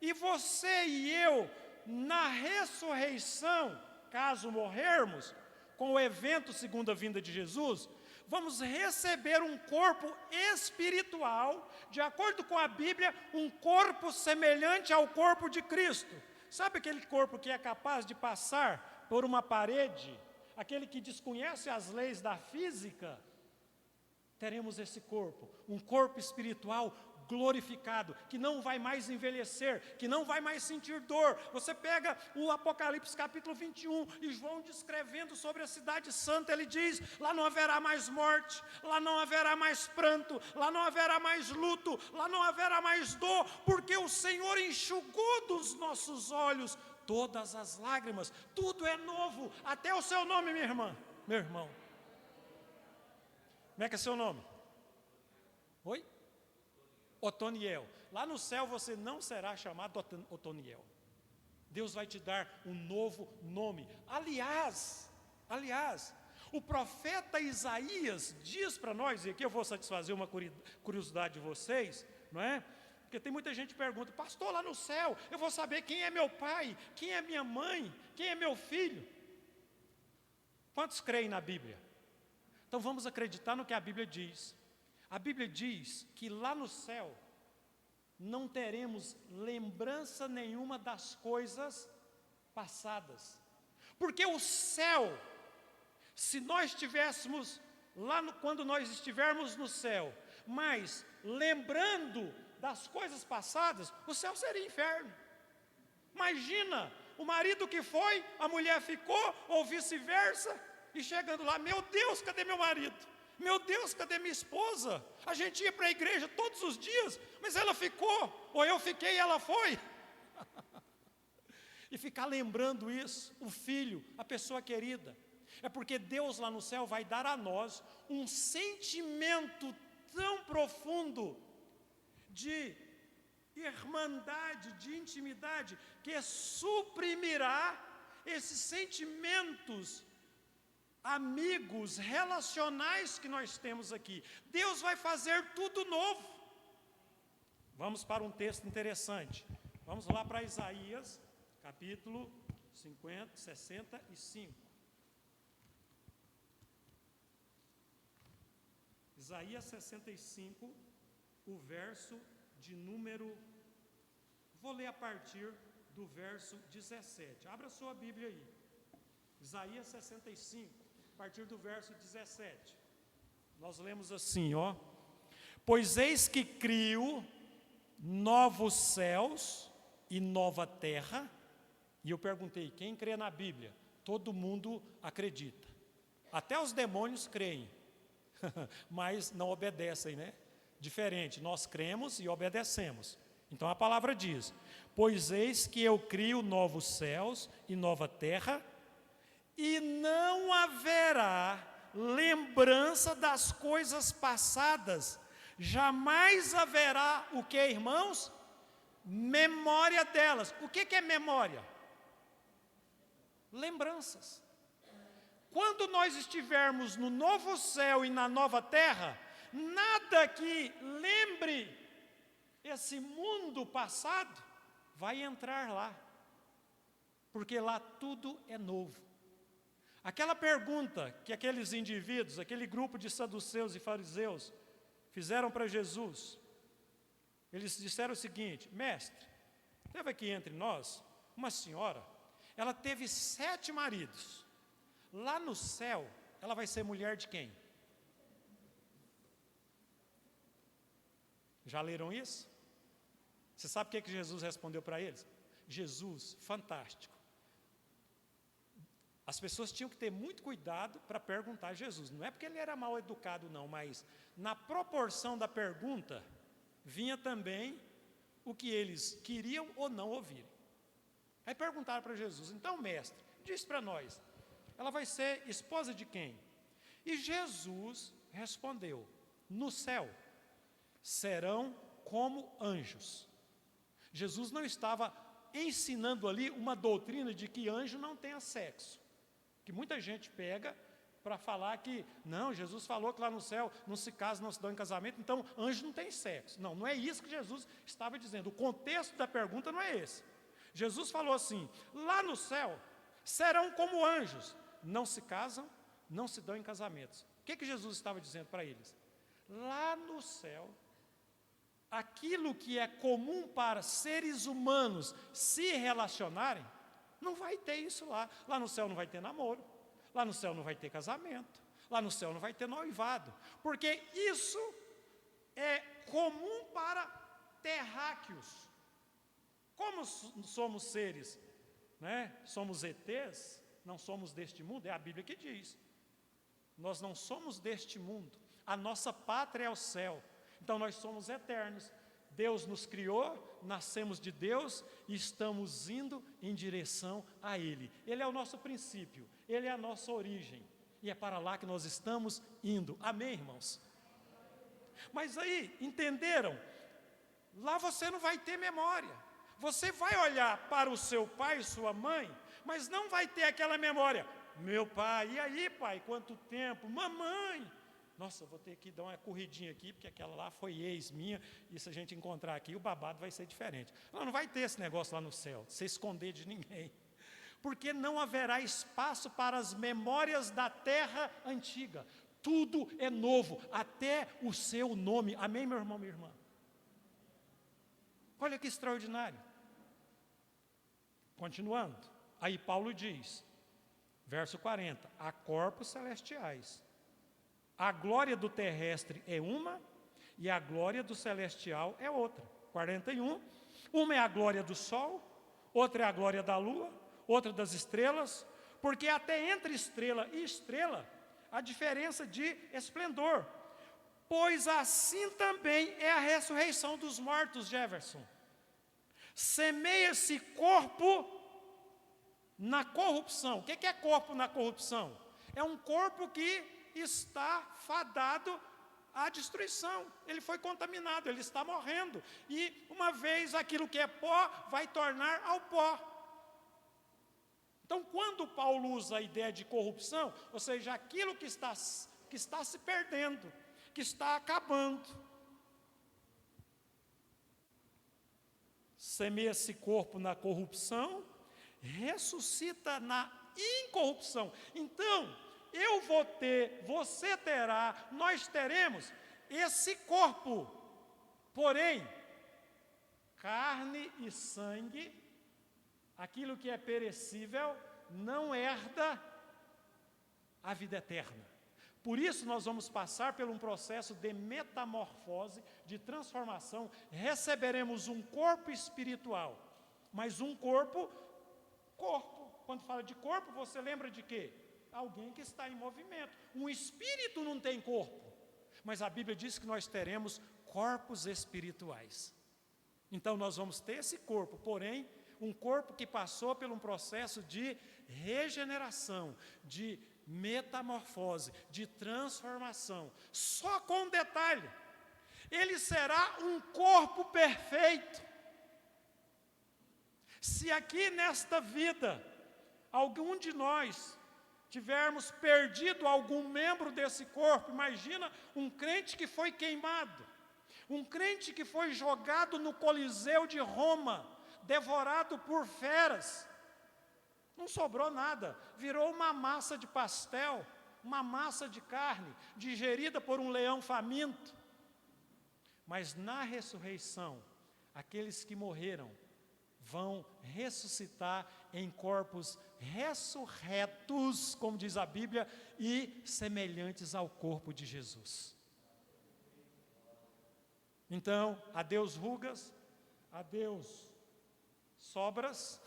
E você e eu, na ressurreição, caso morrermos, com o evento segunda vinda de Jesus, vamos receber um corpo espiritual, de acordo com a Bíblia, um corpo semelhante ao corpo de Cristo. Sabe aquele corpo que é capaz de passar por uma parede? Aquele que desconhece as leis da física? Teremos esse corpo, um corpo espiritual glorificado, que não vai mais envelhecer, que não vai mais sentir dor. Você pega o Apocalipse capítulo 21, e João descrevendo sobre a cidade santa, ele diz, lá não haverá mais morte, lá não haverá mais pranto, lá não haverá mais luto, lá não haverá mais dor, porque o Senhor enxugou dos nossos olhos todas as lágrimas, tudo é novo, até o seu nome, minha irmã, meu irmão. Como é que é seu nome? Oi? Otoniel. Lá no céu você não será chamado Otoniel. Deus vai te dar um novo nome. Aliás, o profeta Isaías diz para nós, e aqui eu vou satisfazer uma curiosidade de vocês, não é? Porque tem muita gente que pergunta, pastor, lá no céu, eu vou saber quem é meu pai, quem é minha mãe, quem é meu filho. Quantos creem na Bíblia? Então vamos acreditar no que a Bíblia diz. A Bíblia diz que lá no céu, não teremos lembrança nenhuma das coisas passadas. Porque o céu, se nós estivéssemos lá, quando nós estivermos no céu, mas lembrando das coisas passadas, o céu seria inferno. Imagina, o marido que foi, a mulher ficou, ou vice-versa, e chegando lá, meu Deus, cadê meu marido? Meu Deus, cadê minha esposa? A gente ia para a igreja todos os dias, mas ela ficou, ou eu fiquei e ela foi. E ficar lembrando isso, o filho, a pessoa querida. É porque Deus lá no céu vai dar a nós um sentimento tão profundo de irmandade, de intimidade, que suprimirá esses sentimentos amigos, relacionais que nós temos aqui. Deus vai fazer tudo novo. Vamos para um texto interessante. Vamos lá para Isaías, capítulo 65. Isaías 65, o verso de número... Vou ler a partir do verso 17. Abra sua Bíblia aí. Isaías 65, a partir do verso 17. Nós lemos assim, ó. Pois eis que crio novos céus e nova terra. E eu perguntei, quem crê na Bíblia? Todo mundo acredita. Até os demônios creem. Mas não obedecem, né? Diferente, nós cremos e obedecemos. Então a palavra diz, pois eis que eu crio novos céus e nova terra, e não haverá lembrança das coisas passadas, jamais haverá o que, irmãos? Memória delas. O que é memória? Lembranças. Quando nós estivermos no novo céu e na nova terra, nada que lembre esse mundo passado vai entrar lá, porque lá tudo é novo. Aquela pergunta que aqueles indivíduos, aquele grupo de saduceus e fariseus fizeram para Jesus, eles disseram o seguinte, mestre, teve aqui entre nós uma senhora, ela teve 7 maridos, lá no céu, ela vai ser mulher de quem? Já leram isso? Você sabe o que Jesus respondeu para eles? Jesus, fantástico. As pessoas tinham que ter muito cuidado para perguntar a Jesus. Não é porque ele era mal educado, não, mas na proporção da pergunta, vinha também o que eles queriam ou não ouvir. Aí perguntaram para Jesus, então, mestre, diz para nós, ela vai ser esposa de quem? E Jesus respondeu, no céu serão como anjos. Jesus não estava ensinando ali uma doutrina de que anjo não tenha sexo. Que muita gente pega para falar que, não, Jesus falou que lá no céu não se casa, não se dão em casamento, então anjo não tem sexo. Não, não é isso que Jesus estava dizendo. O contexto da pergunta não é esse. Jesus falou assim, lá no céu serão como anjos, não se casam, não se dão em casamentos. O que Jesus estava dizendo para eles? Lá no céu, aquilo que é comum para seres humanos se relacionarem, não vai ter isso lá. Lá no céu não vai ter namoro, lá no céu não vai ter casamento, lá no céu não vai ter noivado, porque isso é comum para terráqueos. Como somos seres, né? Somos ETs, não somos deste mundo, é a Bíblia que diz. Nós não somos deste mundo, a nossa pátria é o céu, então nós somos eternos. Deus nos criou, nascemos de Deus e estamos indo em direção a Ele. Ele é o nosso princípio, Ele é a nossa origem. E é para lá que nós estamos indo. Amém, irmãos? Mas aí, entenderam? Lá você não vai ter memória. Você vai olhar para o seu pai e sua mãe, mas não vai ter aquela memória. Meu pai, e aí, pai, quanto tempo? Mamãe! Nossa, vou ter que dar uma corridinha aqui, porque aquela lá foi ex minha, e se a gente encontrar aqui, o babado vai ser diferente. Não vai ter esse negócio lá no céu, se esconder de ninguém. Porque não haverá espaço para as memórias da terra antiga. Tudo é novo, até o seu nome. Amém, meu irmão, minha irmã? Olha que extraordinário. Continuando, aí Paulo diz, verso 40, há corpos celestiais. A glória do terrestre é uma e a glória do celestial é outra. 41, uma é a glória do sol, outra é a glória da lua, outra das estrelas, porque até entre estrela e estrela há diferença de esplendor. Pois assim também é a ressurreição dos mortos, Jefferson. Semeia-se corpo na corrupção. O que é corpo na corrupção? É um corpo que está fadado à destruição. Ele foi contaminado, ele está morrendo. E uma vez aquilo que é pó, vai tornar ao pó. Então, quando Paulo usa a ideia de corrupção, ou seja, aquilo que está se perdendo, que está acabando. Semeia-se corpo na corrupção, ressuscita na incorrupção. Então, eu vou ter, você terá, nós teremos esse corpo. Porém, carne e sangue, aquilo que é perecível, não herda a vida eterna. Por isso nós vamos passar por um processo de metamorfose, de transformação. Receberemos um corpo espiritual, mas um corpo. Quando fala de corpo, você lembra de quê? Alguém que está em movimento. Um espírito não tem corpo, mas a Bíblia diz que nós teremos corpos espirituais. Então nós vamos ter esse corpo, porém, um corpo que passou por um processo de regeneração, de metamorfose, de transformação. Só com um detalhe: ele será um corpo perfeito. Se aqui nesta vida, algum de nós tivermos perdido algum membro desse corpo, imagina um crente que foi queimado, um crente que foi jogado no Coliseu de Roma, devorado por feras, não sobrou nada, virou uma massa de pastel, uma massa de carne, digerida por um leão faminto. Mas na ressurreição, aqueles que morreram vão ressuscitar em corpos ressurretos, como diz a Bíblia, e semelhantes ao corpo de Jesus. Então, adeus rugas, adeus sobras,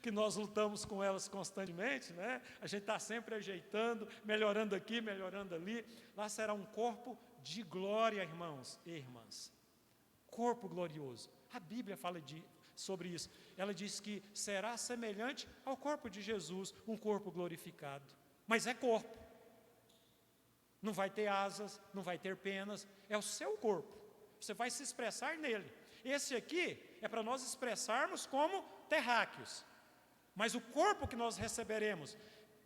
que nós lutamos com elas constantemente, né? A gente está sempre ajeitando, melhorando aqui, melhorando ali. Lá será um corpo de glória, irmãos e irmãs. Corpo glorioso. A Bíblia fala sobre isso. Ela diz que será semelhante ao corpo de Jesus, um corpo glorificado. Mas é corpo. Não vai ter asas, não vai ter penas, é o seu corpo. Você vai se expressar nele. Esse aqui é para nós expressarmos como terráqueos. Mas o corpo que nós receberemos,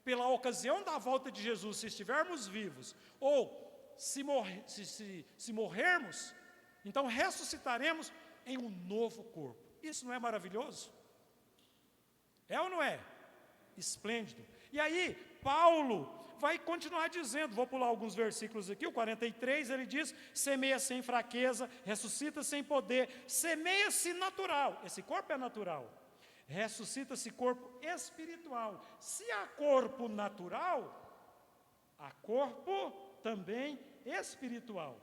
pela ocasião da volta de Jesus, se estivermos vivos, ou se morrermos, então ressuscitaremos em um novo corpo. Isso não é maravilhoso? É ou não é? Esplêndido. E aí, Paulo vai continuar dizendo, vou pular alguns versículos aqui, o 43, ele diz, semeia-se em fraqueza, ressuscita-se em poder, semeia-se natural, esse corpo é natural, ressuscita-se corpo espiritual. Se há corpo natural, há corpo também espiritual.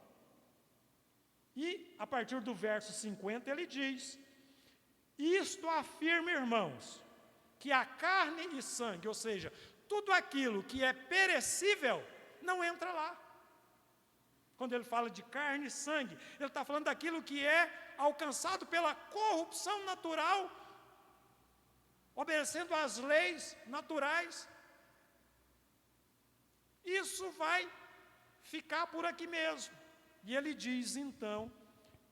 E a partir do verso 50 ele diz, isto afirma, irmãos, que a carne e sangue, ou seja, tudo aquilo que é perecível, não entra lá. Quando ele fala de carne e sangue, ele está falando daquilo que é alcançado pela corrupção natural, obedecendo às leis naturais. Isso vai ficar por aqui mesmo. E ele diz, então,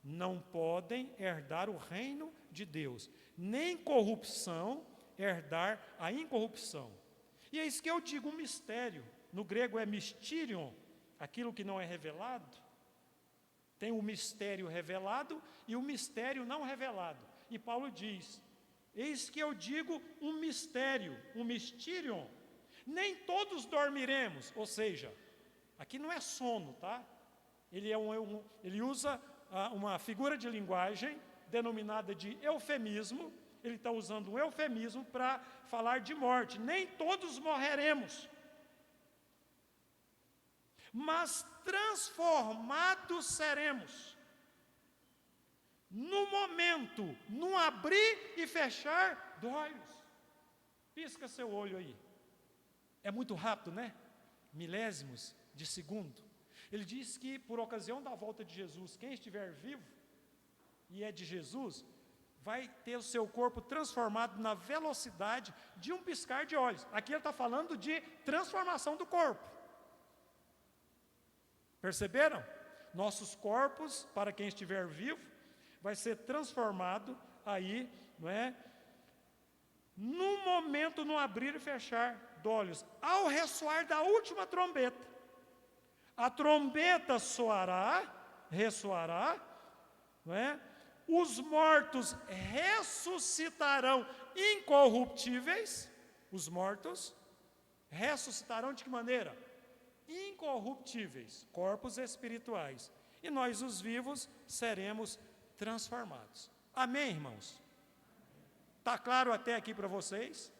não podem herdar o reino de Deus, nem corrupção herdar a incorrupção. E é isso que eu digo, um mistério. No grego é mysterion, aquilo que não é revelado. Tem o mistério revelado e o mistério não revelado. E Paulo diz, eis que eu digo um mistério, um mysterion. Nem todos dormiremos, ou seja, aqui não é sono, tá? Ele usa uma figura de linguagem denominada de eufemismo. Ele está usando um eufemismo para falar de morte. Nem todos morreremos, mas transformados seremos. No momento, num abrir e fechar de olhos. Pisca seu olho aí. É muito rápido, né? Milésimos de segundo. Ele diz que por ocasião da volta de Jesus, quem estiver vivo e é de Jesus, vai ter o seu corpo transformado na velocidade de um piscar de olhos. Aqui ele está falando de transformação do corpo. Perceberam? Nossos corpos, para quem estiver vivo, vai ser transformado aí, não é? No momento, no abrir e fechar de olhos, ao ressoar da última trombeta. A trombeta soará, ressoará, não é? Os mortos ressuscitarão incorruptíveis. Os mortos ressuscitarão de que maneira? Incorruptíveis, corpos espirituais. E nós, os vivos, seremos transformados. Amém, irmãos? Está claro até aqui para vocês?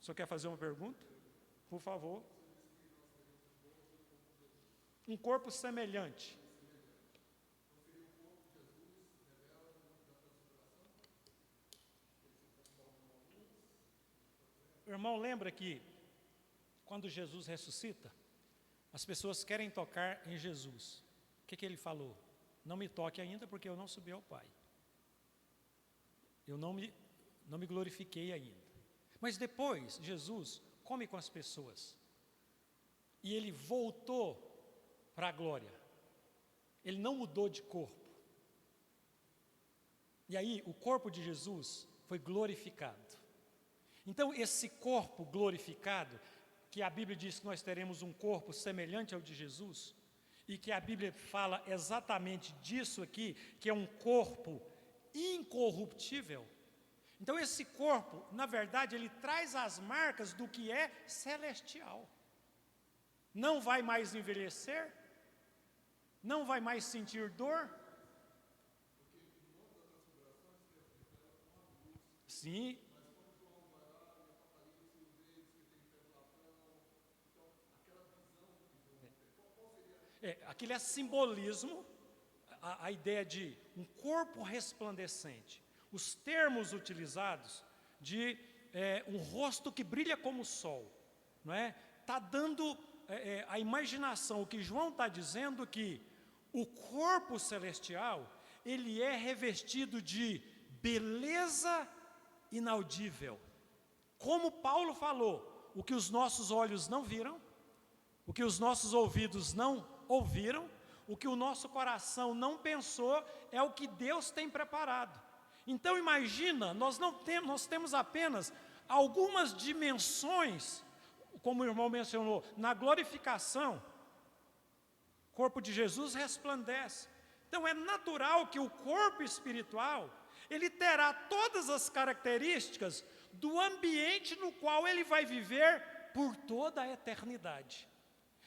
O senhor quer fazer uma pergunta? Por favor. Um corpo semelhante. O irmão lembra que quando Jesus ressuscita, as pessoas querem tocar em Jesus. O que ele falou? Não me toque ainda, porque eu não subi ao Pai. Eu não me glorifiquei ainda. Mas depois, Jesus come com as pessoas. E ele voltou para a glória. Ele não mudou de corpo. E aí, o corpo de Jesus foi glorificado. Então, esse corpo glorificado, que a Bíblia diz que nós teremos um corpo semelhante ao de Jesus, e que a Bíblia fala exatamente disso aqui, que é um corpo incorruptível. Então, esse corpo, na verdade, ele traz as marcas do que é celestial. Não vai mais envelhecer, não vai mais sentir dor. Sim. Aquilo é simbolismo, a ideia de um corpo resplandecente. Os termos utilizados de um rosto que brilha como o sol, não é? Está dando a imaginação, o que João está dizendo que o corpo celestial, ele é revestido de beleza inaudível. Como Paulo falou, o que os nossos olhos não viram, o que os nossos ouvidos não ouviram, o que o nosso coração não pensou, é o que Deus tem preparado. Então imagina, nós temos apenas algumas dimensões, como o irmão mencionou, na glorificação, o corpo de Jesus resplandece. Então é natural que o corpo espiritual, ele terá todas as características do ambiente no qual ele vai viver por toda a eternidade.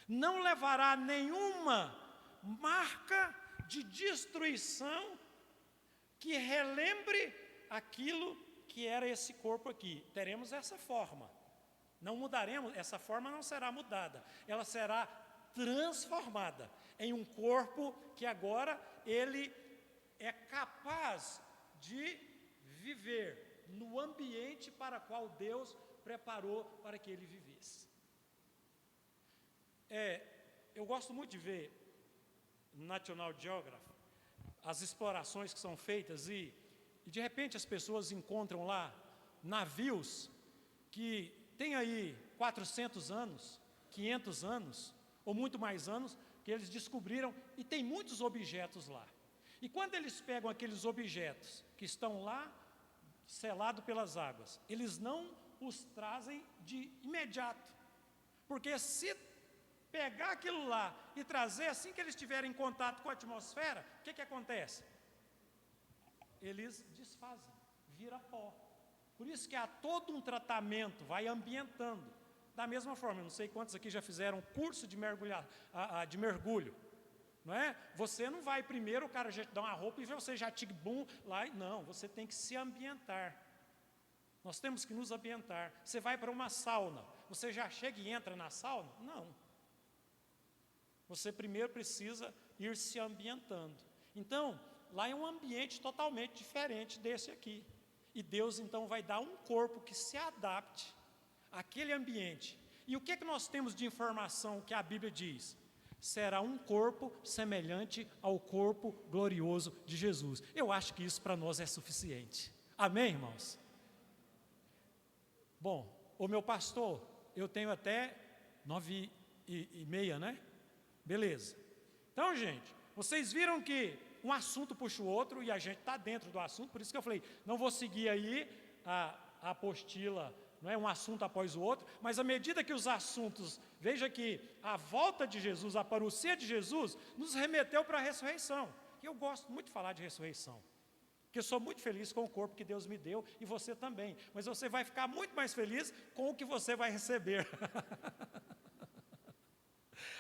Não levará nenhuma marca de destruição que relembre aquilo que era esse corpo aqui. Teremos essa forma. Não mudaremos, essa forma não será mudada. Ela será transformada em um corpo que agora ele é capaz de viver no ambiente para o qual Deus preparou para que ele vivesse. Eu gosto muito de ver no National Geographic as explorações que são feitas e de repente as pessoas encontram lá navios que têm aí 400 anos, 500 anos ou muito mais anos que eles descobriram e tem muitos objetos lá. E quando eles pegam aqueles objetos que estão lá selados pelas águas, eles não os trazem de imediato, porque se pegar aquilo lá e trazer assim que eles estiverem em contato com a atmosfera, o que acontece? Eles desfazem, vira pó. Por isso que há todo um tratamento, vai ambientando. Da mesma forma, eu não sei quantos aqui já fizeram curso de mergulho, não é? Você não vai primeiro, o cara já te dá uma roupa e você já tig-bum lá. Não, você tem que se ambientar. Nós temos que nos ambientar. Você vai para uma sauna, você já chega e entra na sauna? Não. Você primeiro precisa ir se ambientando. Então, lá é um ambiente totalmente diferente desse aqui. E Deus, então, vai dar um corpo que se adapte àquele ambiente. E o que é que nós temos de informação que a Bíblia diz? Será um corpo semelhante ao corpo glorioso de Jesus. Eu acho que isso para nós é suficiente. Amém, irmãos? Bom, o meu pastor, eu tenho até 9h30, né? Beleza. Então, gente, vocês viram que um assunto puxa o outro e a gente está dentro do assunto, por isso que eu falei, não vou seguir aí a apostila, não é um assunto após o outro, mas à medida que os assuntos, veja que a volta de Jesus, a parousia de Jesus, nos remeteu para a ressurreição. E eu gosto muito de falar de ressurreição, porque eu sou muito feliz com o corpo que Deus me deu, e você também, mas você vai ficar muito mais feliz com o que você vai receber.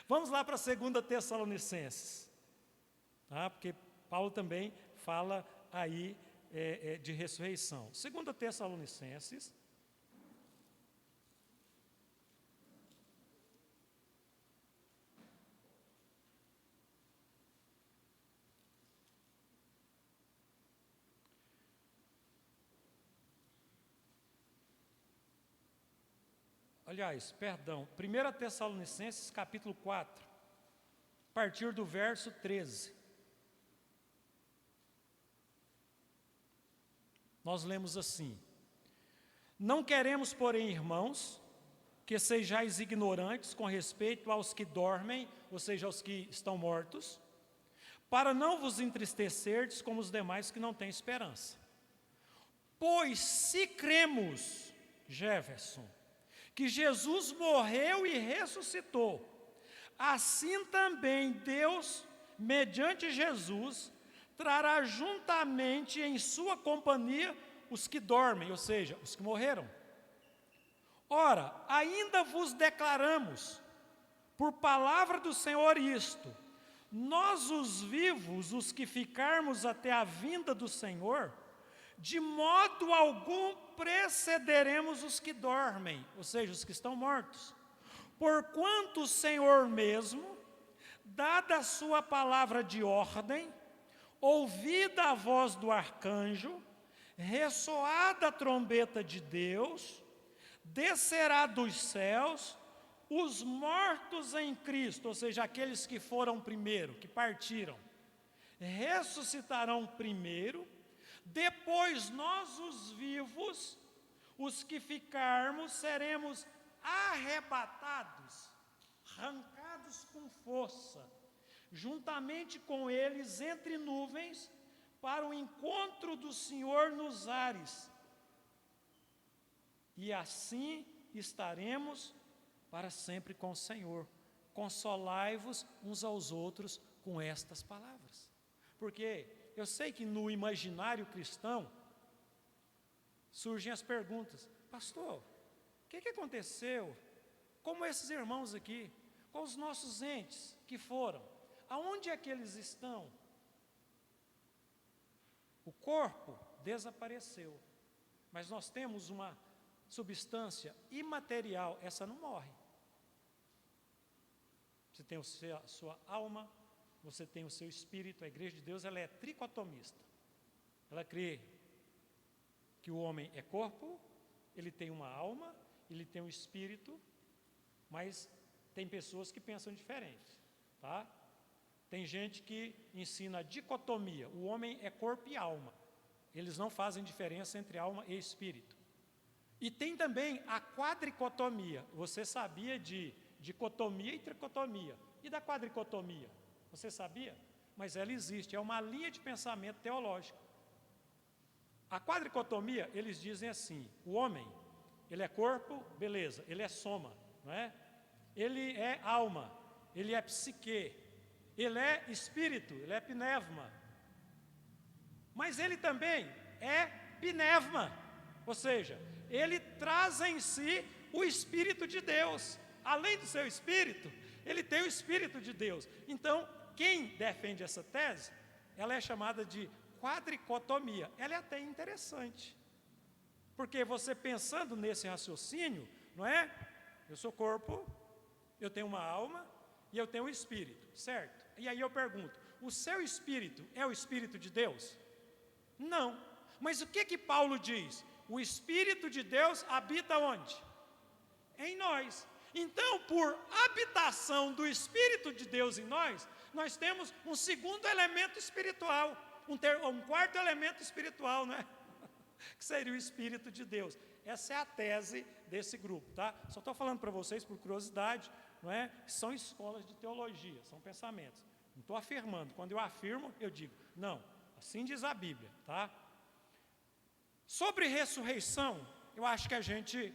Vamos lá para 2 Tessalonicenses, tá? Porque Paulo também fala aí de ressurreição. 2 Tessalonicenses, aliás, perdão, 1 Tessalonicenses capítulo 4, a partir do verso 13. Nós lemos assim: não queremos, porém, irmãos, que sejais ignorantes com respeito aos que dormem, ou seja, aos que estão mortos, para não vos entristecerdes como os demais que não têm esperança. Pois se cremos, Jefferson, que Jesus morreu e ressuscitou, assim também Deus, mediante Jesus, trará juntamente em sua companhia os que dormem, ou seja, os que morreram. Ora, ainda vos declaramos, por palavra do Senhor isto: nós os vivos, os que ficarmos até a vinda do Senhor, de modo algum precederemos os que dormem, ou seja, os que estão mortos. Porquanto o Senhor mesmo, dada a sua palavra de ordem, ouvida a voz do arcanjo, ressoada a trombeta de Deus, descerá dos céus, os mortos em Cristo, ou seja, aqueles que foram primeiro, que partiram, ressuscitarão primeiro, depois nós os vivos, os que ficarmos, seremos arrebatados, arrancados com força, juntamente com eles entre nuvens, para o encontro do Senhor nos ares. E assim estaremos para sempre com o Senhor. Consolai-vos uns aos outros com estas palavras. Porque eu sei que no imaginário cristão surgem as perguntas: pastor, o que aconteceu? Como esses irmãos aqui, com os nossos entes que foram, aonde é que eles estão? O corpo desapareceu, mas nós temos uma substância imaterial, essa não morre. Você tem a sua alma, você tem o seu espírito. A Igreja de Deus, ela é tricotomista. Ela crê que o homem é corpo, ele tem uma alma, ele tem um espírito, mas tem pessoas que pensam diferente, tá? Tem gente que ensina a dicotomia, o homem é corpo e alma. Eles não fazem diferença entre alma e espírito. E tem também a quadricotomia. Você sabia de dicotomia e tricotomia? E da quadricotomia? Você sabia? Mas ela existe, é uma linha de pensamento teológico. A quadricotomia, eles dizem assim: o homem, ele é corpo, beleza, ele é soma, não é? Ele é alma, ele é psique, ele é espírito, ele é pneuma. Mas ele também é pneuma, ou seja, ele traz em si o Espírito de Deus. Além do seu espírito, ele tem o Espírito de Deus. Então, quem defende essa tese, ela é chamada de quadricotomia. Ela é até interessante, porque você pensando nesse raciocínio, não é? Eu sou corpo, eu tenho uma alma e eu tenho um espírito, certo? E aí eu pergunto, o seu espírito é o Espírito de Deus? Não. Mas o que Paulo diz? O Espírito de Deus habita onde? Em nós. Então, por habitação do Espírito de Deus em nós, nós temos um segundo elemento espiritual, um quarto elemento espiritual, não é? Que seria o Espírito de Deus. Essa é a tese desse grupo, tá? Só estou falando para vocês por curiosidade, não é? São escolas de teologia, são pensamentos. Não estou afirmando. Quando eu afirmo, eu digo, não, assim diz a Bíblia, tá? Sobre ressurreição, eu acho que a gente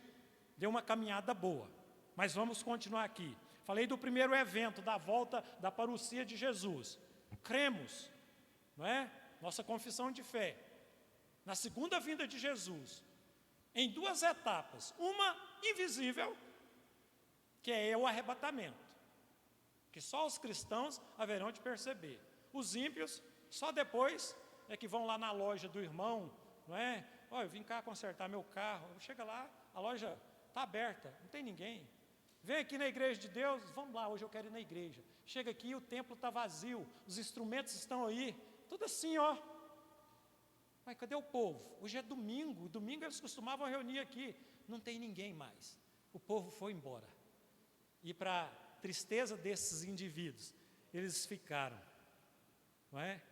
deu uma caminhada boa, mas vamos continuar aqui. Falei do primeiro evento, da volta da parousia de Jesus. Cremos, não é? Nossa confissão de fé. Na segunda vinda de Jesus, em duas etapas. Uma invisível, que é o arrebatamento, que só os cristãos haverão de perceber. Os ímpios, só depois é que vão lá na loja do irmão, não é? Olha, eu vim cá consertar meu carro. Chega lá, a loja está aberta, não tem ninguém. Vem aqui na igreja de Deus, vamos lá, hoje eu quero ir na igreja. Chega aqui, o templo está vazio, os instrumentos estão aí, tudo assim, ó. Mas cadê o povo? Hoje é domingo, domingo eles costumavam reunir aqui, não tem ninguém mais. O povo foi embora. E para tristeza desses indivíduos, eles ficaram, não é?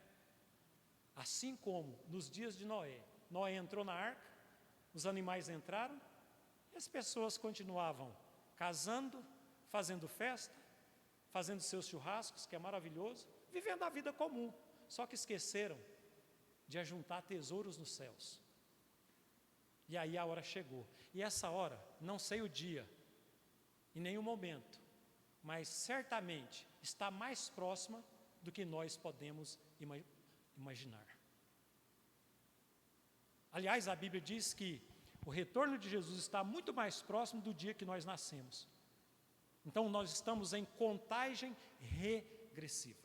Assim como nos dias de Noé, Noé entrou na arca, os animais entraram, e as pessoas continuavam casando, fazendo festa, fazendo seus churrascos, que é maravilhoso, vivendo a vida comum, só que esqueceram de ajuntar tesouros nos céus. E aí a hora chegou. E essa hora, não sei o dia, em nenhum momento, mas certamente está mais próxima do que nós podemos imaginar. Aliás, a Bíblia diz que o retorno de Jesus está muito mais próximo do dia que nós nascemos. Então, nós estamos em contagem regressiva.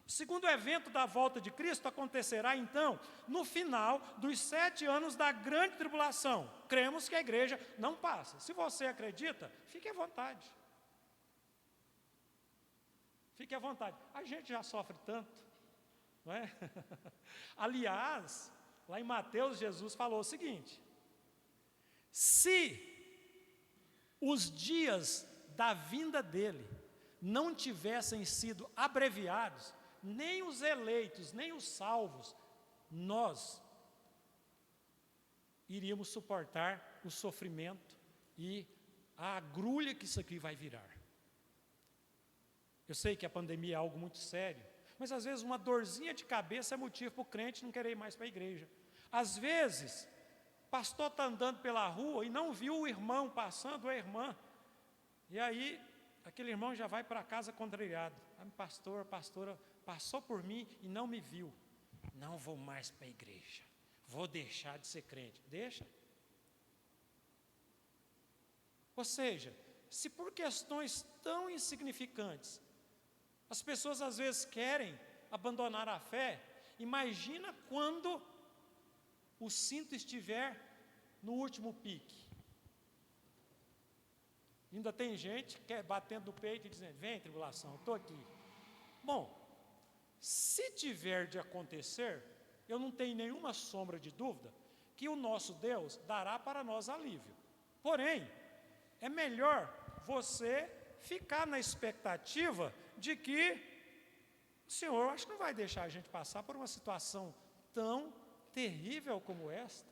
O segundo evento da volta de Cristo acontecerá, então, no final dos 7 anos da grande tribulação. Cremos que a igreja não passa. Se você acredita, fique à vontade. Fique à vontade. A gente já sofre tanto, não é? Aliás, lá em Mateus, Jesus falou o seguinte: se os dias da vinda dele não tivessem sido abreviados, nem os eleitos, nem os salvos, nós iríamos suportar o sofrimento e a agrulha que isso aqui vai virar. Eu sei que a pandemia é algo muito sério, mas às vezes uma dorzinha de cabeça é motivo para o crente não querer ir mais para a igreja. Às vezes, o pastor está andando pela rua e não viu o irmão passando, ou a irmã, e aí aquele irmão já vai para casa contrariado. Pastor, pastora, passou por mim e não me viu. Não vou mais para a igreja, vou deixar de ser crente. Deixa. Ou seja, se por questões tão insignificantes, as pessoas às vezes querem abandonar a fé, imagina quando o cinto estiver no último pique. Ainda tem gente que quer batendo no peito e dizendo, vem tribulação, eu estou aqui. Bom, se tiver de acontecer, eu não tenho nenhuma sombra de dúvida que o nosso Deus dará para nós alívio. Porém, é melhor você ficar na expectativa de que o Senhor, acho que não vai deixar a gente passar por uma situação tão terrível como esta.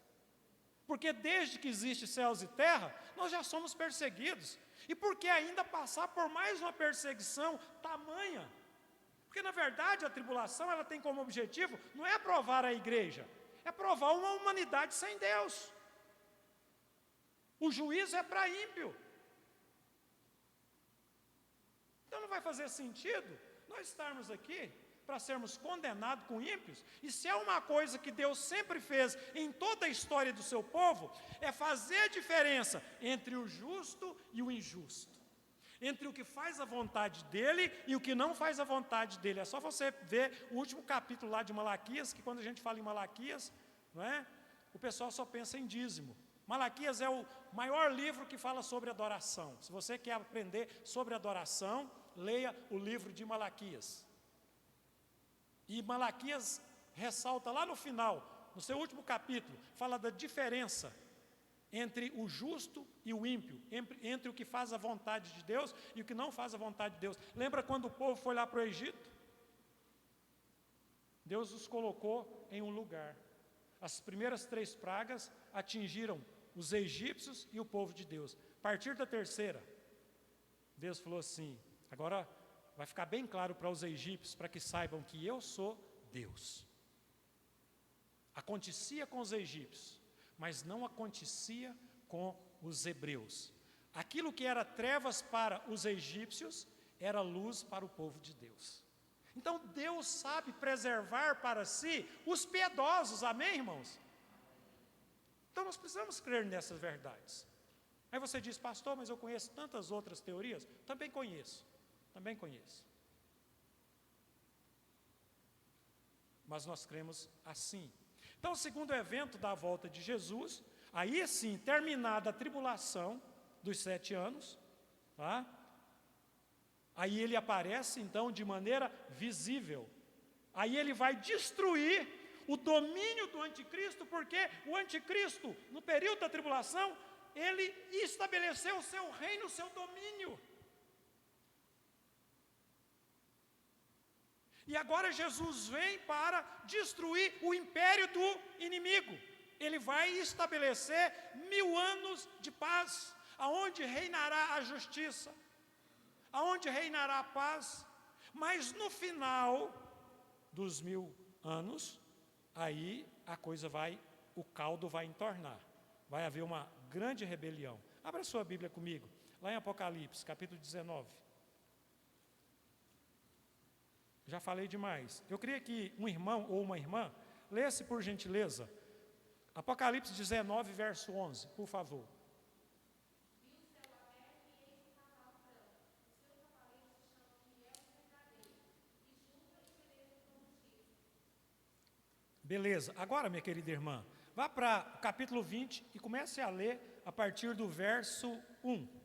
Porque desde que existe céus e terra, nós já somos perseguidos. E por que ainda passar por mais uma perseguição tamanha? Porque na verdade a tribulação ela tem como objetivo, não é provar a igreja, é provar uma humanidade sem Deus. O juízo é para ímpio. Então não vai fazer sentido nós estarmos aqui para sermos condenados com ímpios. E se é uma coisa que Deus sempre fez em toda a história do seu povo, é fazer a diferença entre o justo e o injusto, entre o que faz a vontade dele e o que não faz a vontade dele. É só você ver o último capítulo lá de Malaquias, que quando a gente fala em Malaquias, não é? O pessoal só pensa em dízimo. Malaquias é o maior livro que fala sobre adoração. Se você quer aprender sobre adoração, leia o livro de Malaquias. E Malaquias ressalta lá no final, no seu último capítulo, fala da diferença entre o justo e o ímpio, entre o que faz a vontade de Deus e o que não faz a vontade de Deus. Lembra quando o povo foi lá para o Egito? Deus os colocou em um lugar. As primeiras 3 pragas atingiram os egípcios e o povo de Deus. A partir da terceira, Deus falou assim: agora vai ficar bem claro para os egípcios, para que saibam que eu sou Deus. Acontecia com os egípcios, mas não acontecia com os hebreus. Aquilo que era trevas para os egípcios, era luz para o povo de Deus. Então Deus sabe preservar para si os piedosos, amém, irmãos? Então nós precisamos crer nessas verdades. Aí você diz: pastor, mas eu conheço tantas outras teorias. Também conheço. Mas nós cremos assim. Então, o segundo evento da volta de Jesus, aí sim, terminada a tribulação dos 7 anos, tá? Aí ele aparece, então, de maneira visível. Aí ele vai destruir o domínio do anticristo, porque o anticristo, no período da tribulação, ele estabeleceu o seu reino, o seu domínio. E agora Jesus vem para destruir o império do inimigo. Ele vai estabelecer 1000 anos de paz, aonde reinará a justiça, aonde reinará a paz. Mas no final dos 1000 anos, aí a coisa o caldo vai entornar. Vai haver uma grande rebelião. Abra sua Bíblia comigo, lá em Apocalipse, capítulo 19. Já falei demais. Eu queria que um irmão ou uma irmã lesse, por gentileza, Apocalipse 19, verso 11, por favor. Beleza. Agora, minha querida irmã, vá para o capítulo 20 e comece a ler a partir do verso 1.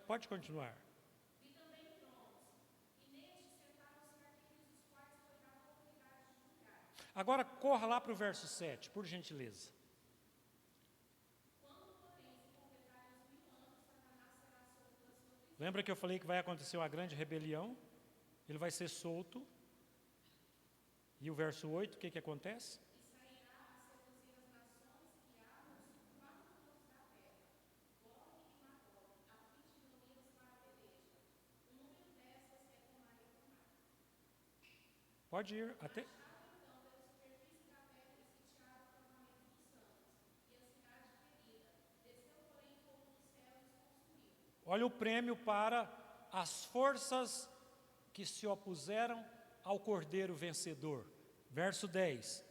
Pode continuar. Agora corra lá para o verso 7, por gentileza. Lembra que eu falei que vai acontecer uma grande rebelião? Ele vai ser solto. E o verso 8, o que acontece? Pode ir até... Olha o prêmio para as forças que se opuseram ao Cordeiro vencedor. Verso 10.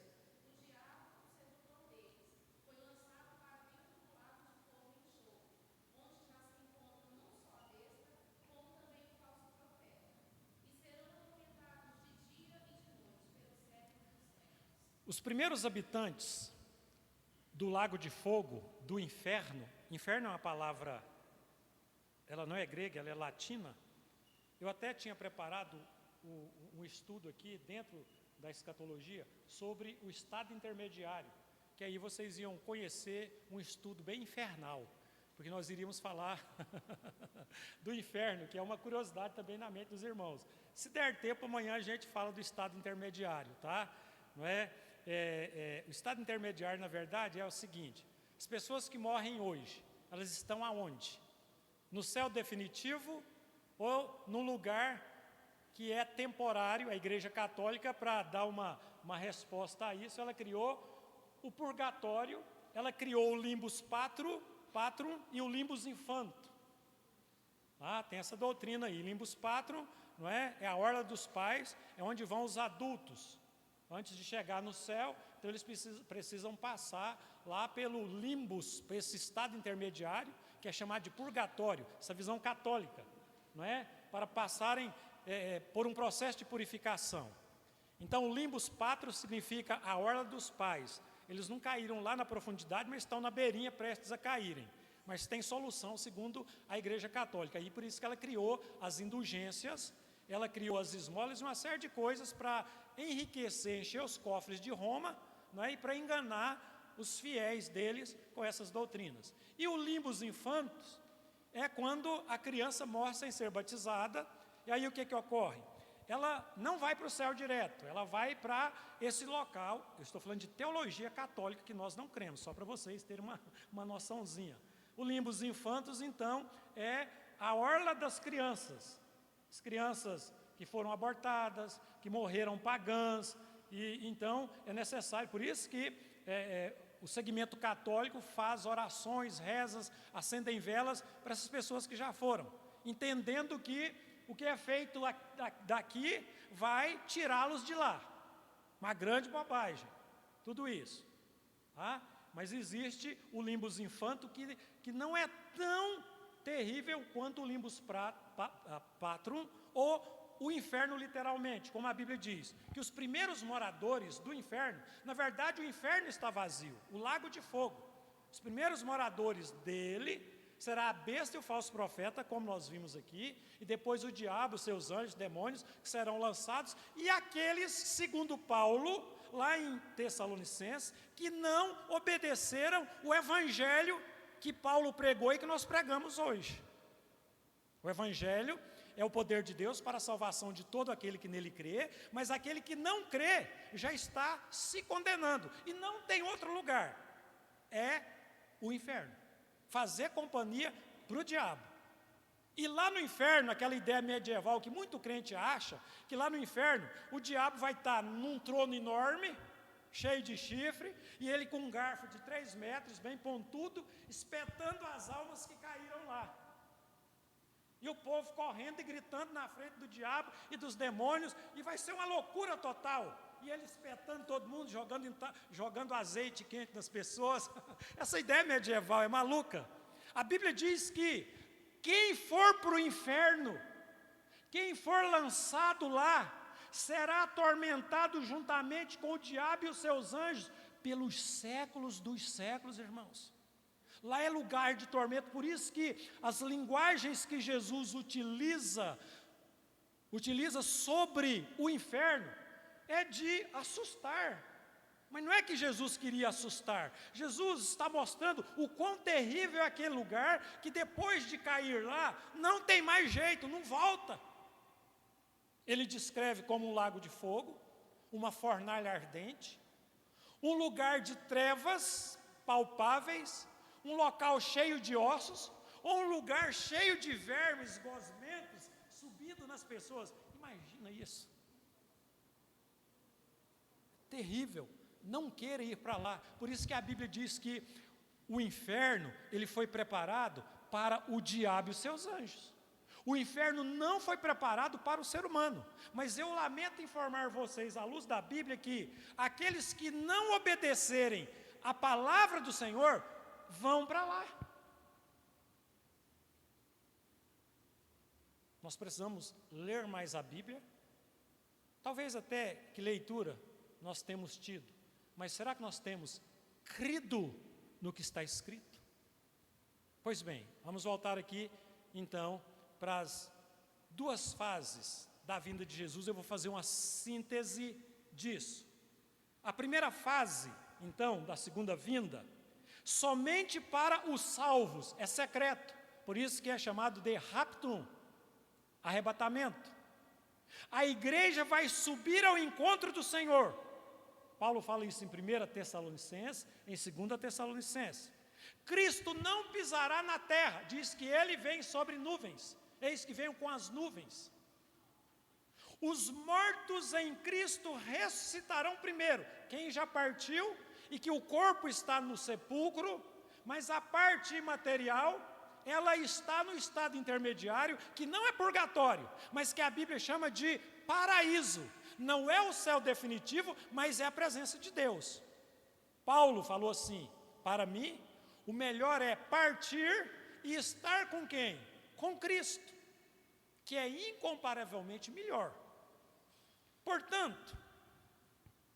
Os primeiros habitantes do lago de fogo, do inferno é uma palavra, ela não é grega, ela é latina. Eu até tinha preparado um estudo aqui dentro da escatologia sobre o estado intermediário, que aí vocês iam conhecer um estudo bem infernal, porque nós iríamos falar do inferno, que é uma curiosidade também na mente dos irmãos. Se der tempo, amanhã a gente fala do estado intermediário, tá? Não é? O estado intermediário, na verdade, é o seguinte: as pessoas que morrem hoje, elas estão aonde? no céu definitivo ou no lugar que é temporário. A Igreja Católica, para dar uma resposta a isso, ela criou o purgatório, ela criou o limbus patrum e o limbus infantum. Tem essa doutrina aí, limbus patrum, não é? É a orla dos pais, é onde vão os adultos. Antes de chegar no céu, então eles precisam passar lá pelo limbus, por esse estado intermediário, que é chamado de purgatório, essa visão católica, não é? Para passarem por um processo de purificação. Então, o limbus patrum significa a orla dos pais. Eles não caíram lá na profundidade, mas estão na beirinha, prestes a caírem. Mas tem solução, segundo a Igreja Católica. E por isso que ela criou as indulgências, ela criou as esmolas e uma série de coisas para enriquecer, encher os cofres de Roma, não é? E para enganar os fiéis deles com essas doutrinas. E o limbus infantus é quando a criança morre sem ser batizada. E aí o que ocorre? Ela não vai para o céu direto, ela vai para esse local. Eu estou falando de teologia católica, que nós não cremos, só para vocês terem uma noçãozinha. O limbus infantus, então, é a orla das crianças. As crianças que foram abortadas, que morreram pagãs, e então é necessário, por isso que o segmento católico faz orações, rezas, acendem velas para essas pessoas que já foram, entendendo que o que é feito daqui vai tirá-los de lá. Uma grande bobagem, tudo isso. Mas existe o limbus infantum que não é tão terrível quanto o limbus patrum ou o inferno literalmente, como a Bíblia diz, que os primeiros moradores do inferno, na verdade o inferno está vazio, o lago de fogo. Os primeiros moradores dele será a besta e o falso profeta, como nós vimos aqui, e depois o diabo, seus anjos, demônios, que serão lançados, e aqueles, segundo Paulo, lá em Tessalonicenses, que não obedeceram o evangelho que Paulo pregou e que nós pregamos hoje. O evangelho é o poder de Deus para a salvação de todo aquele que nele crê, mas aquele que não crê já está se condenando, e não tem outro lugar, é o inferno. Fazer companhia para o diabo. E lá no inferno, aquela ideia medieval que muito crente acha, que lá no inferno o diabo vai estar num trono enorme, cheio de chifre, e ele com um garfo de 3 metros, bem pontudo, espetando as almas que caíram lá. E o povo correndo e gritando na frente do diabo e dos demônios, e vai ser uma loucura total. E ele espetando todo mundo, jogando azeite quente nas pessoas. Essa ideia medieval é maluca. A Bíblia diz que quem for para o inferno, quem for lançado lá, será atormentado juntamente com o diabo e os seus anjos pelos séculos dos séculos, irmãos. Lá é lugar de tormento, por isso que as linguagens que Jesus utiliza sobre o inferno, é de assustar. Mas não é que Jesus queria assustar. Jesus está mostrando o quão terrível é aquele lugar, que depois de cair lá, não tem mais jeito, não volta. Ele descreve como um lago de fogo, uma fornalha ardente, um lugar de trevas palpáveis, um local cheio de ossos, ou um lugar cheio de vermes gosmentos subindo nas pessoas. Imagina isso. Terrível, não queira ir para lá. Por isso que a Bíblia diz que o inferno, ele foi preparado para o diabo e os seus anjos. O inferno não foi preparado para o ser humano. Mas eu lamento informar vocês, à luz da Bíblia, que aqueles que não obedecerem a palavra do Senhor, vão para lá. Nós precisamos ler mais a Bíblia. Talvez até que leitura nós temos tido, mas será que nós temos crido no que está escrito? Pois bem, vamos voltar aqui então para as 2 fases da vinda de Jesus. Eu vou fazer uma síntese disso. A primeira fase, então, da segunda vinda, somente para os salvos, é secreto, por isso que é chamado de raptum, arrebatamento. A igreja vai subir ao encontro do Senhor. Paulo fala isso em 1 Tessalonicenses, em 2 Tessalonicenses. Cristo não pisará na terra, diz que ele vem sobre nuvens, eis que venho com as nuvens. Os mortos em Cristo ressuscitarão primeiro, quem já partiu e que o corpo está no sepulcro, mas a parte imaterial, ela está no estado intermediário, que não é purgatório, mas que a Bíblia chama de paraíso. Não é o céu definitivo, mas é a presença de Deus. Paulo falou assim: para mim, o melhor é partir e estar com quem? Com Cristo, que é incomparavelmente melhor. Portanto,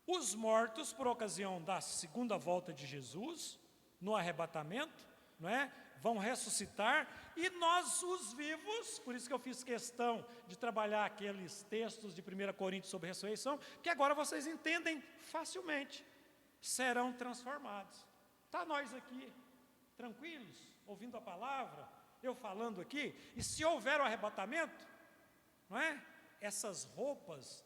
os mortos, por ocasião da segunda volta de Jesus, no arrebatamento, não é? Vão ressuscitar, e nós, os vivos, por isso que eu fiz questão de trabalhar aqueles textos de 1 Coríntios sobre ressurreição, que agora vocês entendem facilmente, serão transformados. Está nós aqui, tranquilos, ouvindo a palavra, eu falando aqui, e se houver o arrebatamento, não é? Essas roupas,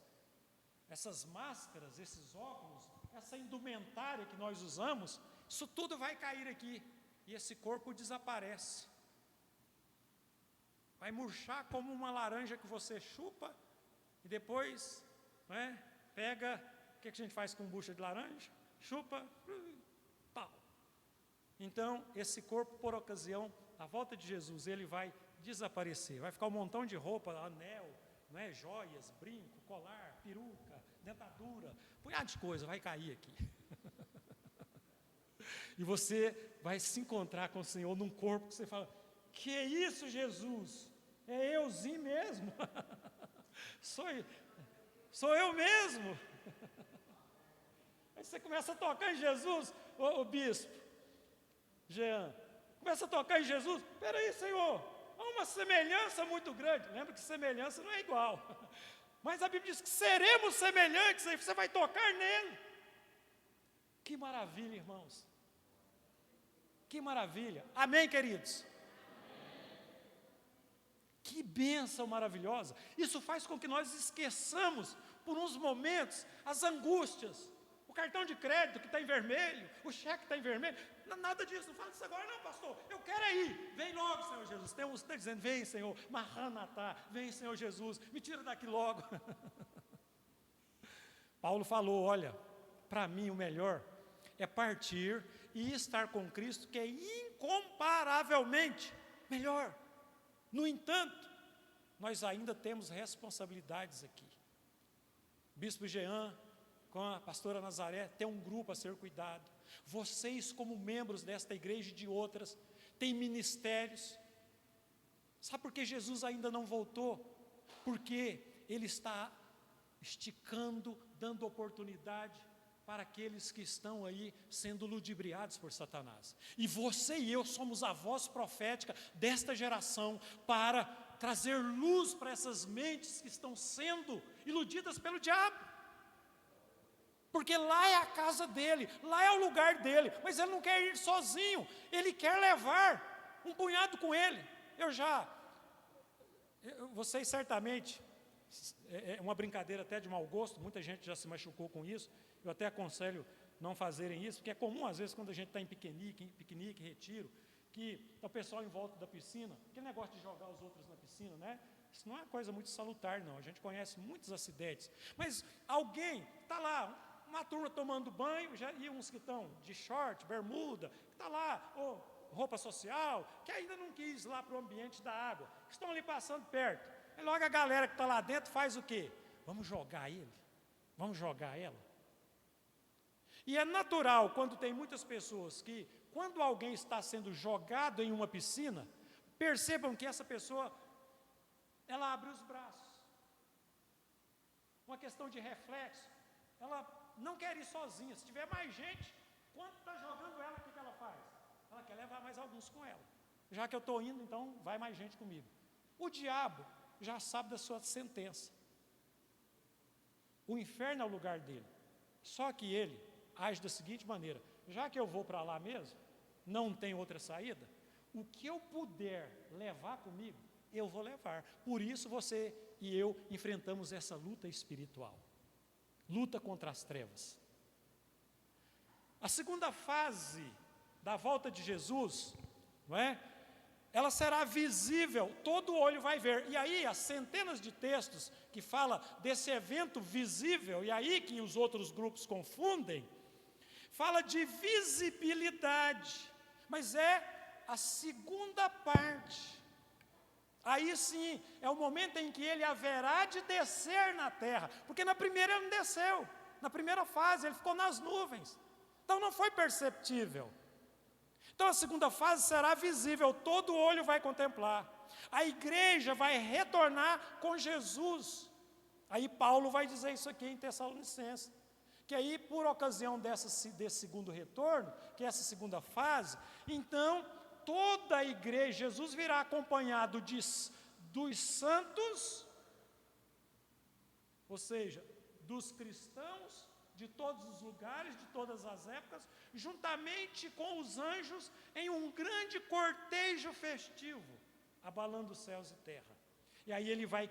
essas máscaras, esses óculos, essa indumentária que nós usamos, isso tudo vai cair aqui, e esse corpo desaparece. Vai murchar como uma laranja que você chupa, e depois, não é? Pega, o que a gente faz com bucha de laranja? Chupa, pau. Então, esse corpo, por ocasião da volta de Jesus, ele vai desaparecer, vai ficar um montão de roupa, anel, não é? Joias, brinco, colar, peruca, dentadura, um punhado de coisa, vai cair aqui. E você vai se encontrar com o Senhor num corpo que você fala: que isso, Jesus? É euzinho mesmo? Sou eu mesmo? Aí você começa a tocar em Jesus, ô bispo, Jean, começa a tocar em Jesus. Espera aí, Senhor, há uma semelhança muito grande. Lembra que semelhança não é igual, mas a Bíblia diz que seremos semelhantes, aí você vai tocar nele. Que maravilha, irmãos. Que maravilha. Amém, queridos? Que bênção maravilhosa. Isso faz com que nós esqueçamos por uns momentos as angústias. O cartão de crédito que está em vermelho, o cheque está em vermelho. Nada disso, não fala disso agora não, pastor. Eu quero é ir. Vem logo, Senhor Jesus. Tem uns que estão dizendo: vem, Senhor, Maranatá, vem, Senhor Jesus, me tira daqui logo. Paulo falou: olha, para mim o melhor é partir e estar com Cristo, que é incomparavelmente melhor. No entanto, nós ainda temos responsabilidades aqui. Bispo Jean, com a pastora Nazaré, tem um grupo a ser cuidado. Vocês, como membros desta igreja e de outras, têm ministérios. Sabe por que Jesus ainda não voltou? Porque Ele está esticando, dando oportunidade para aqueles que estão aí sendo ludibriados por Satanás. E você e eu somos a voz profética desta geração para trazer luz para essas mentes que estão sendo iludidas pelo diabo. Porque lá é a casa dele, lá é o lugar dele, mas ele não quer ir sozinho, ele quer levar um punhado com ele. Vocês certamente, é uma brincadeira até de mau gosto, muita gente já se machucou com isso. Eu até aconselho não fazerem isso, porque é comum às vezes quando a gente está em piquenique, retiro, que está o pessoal em volta da piscina, aquele negócio de jogar os outros na piscina, né? Isso não é uma coisa muito salutar não, a gente conhece muitos acidentes, mas alguém está lá, uma turma tomando banho, e uns que estão de short, bermuda, que está lá, ou roupa social, que ainda não quis ir lá para o ambiente da água, que estão ali passando perto, e logo a galera que está lá dentro faz o quê? Vamos jogar ele? Vamos jogar ela? E é natural, quando tem muitas pessoas que, quando alguém está sendo jogado em uma piscina, percebam que essa pessoa, ela abre os braços. Uma questão de reflexo, ela não quer ir sozinha. Se tiver mais gente, quando está jogando ela, o que ela faz? Ela quer levar mais alguns com ela. Já que eu estou indo, então vai mais gente comigo. O diabo já sabe da sua sentença. O inferno é o lugar dele. Só que ele age da seguinte maneira: já que eu vou para lá mesmo, não tem outra saída, o que eu puder levar comigo, eu vou levar. Por isso você e eu enfrentamos essa luta espiritual, luta contra as trevas. A segunda fase da volta de Jesus, não é? Ela será visível, todo olho vai ver. E aí, as centenas de textos que fala desse evento visível, e aí que os outros grupos confundem, fala de visibilidade, mas é a segunda parte. Aí sim, é o momento em que ele haverá de descer na terra, porque na primeira ele não desceu, na primeira fase ele ficou nas nuvens, então não foi perceptível. Então a segunda fase será visível, todo olho vai contemplar. A igreja vai retornar com Jesus. Aí Paulo vai dizer isso aqui em Tessalonicenses, que aí por ocasião desse segundo retorno, que é essa segunda fase, então toda a igreja, Jesus virá acompanhado dos santos, ou seja, dos cristãos, de todos os lugares, de todas as épocas, juntamente com os anjos, em um grande cortejo festivo, abalando céus e terra. E aí ele vai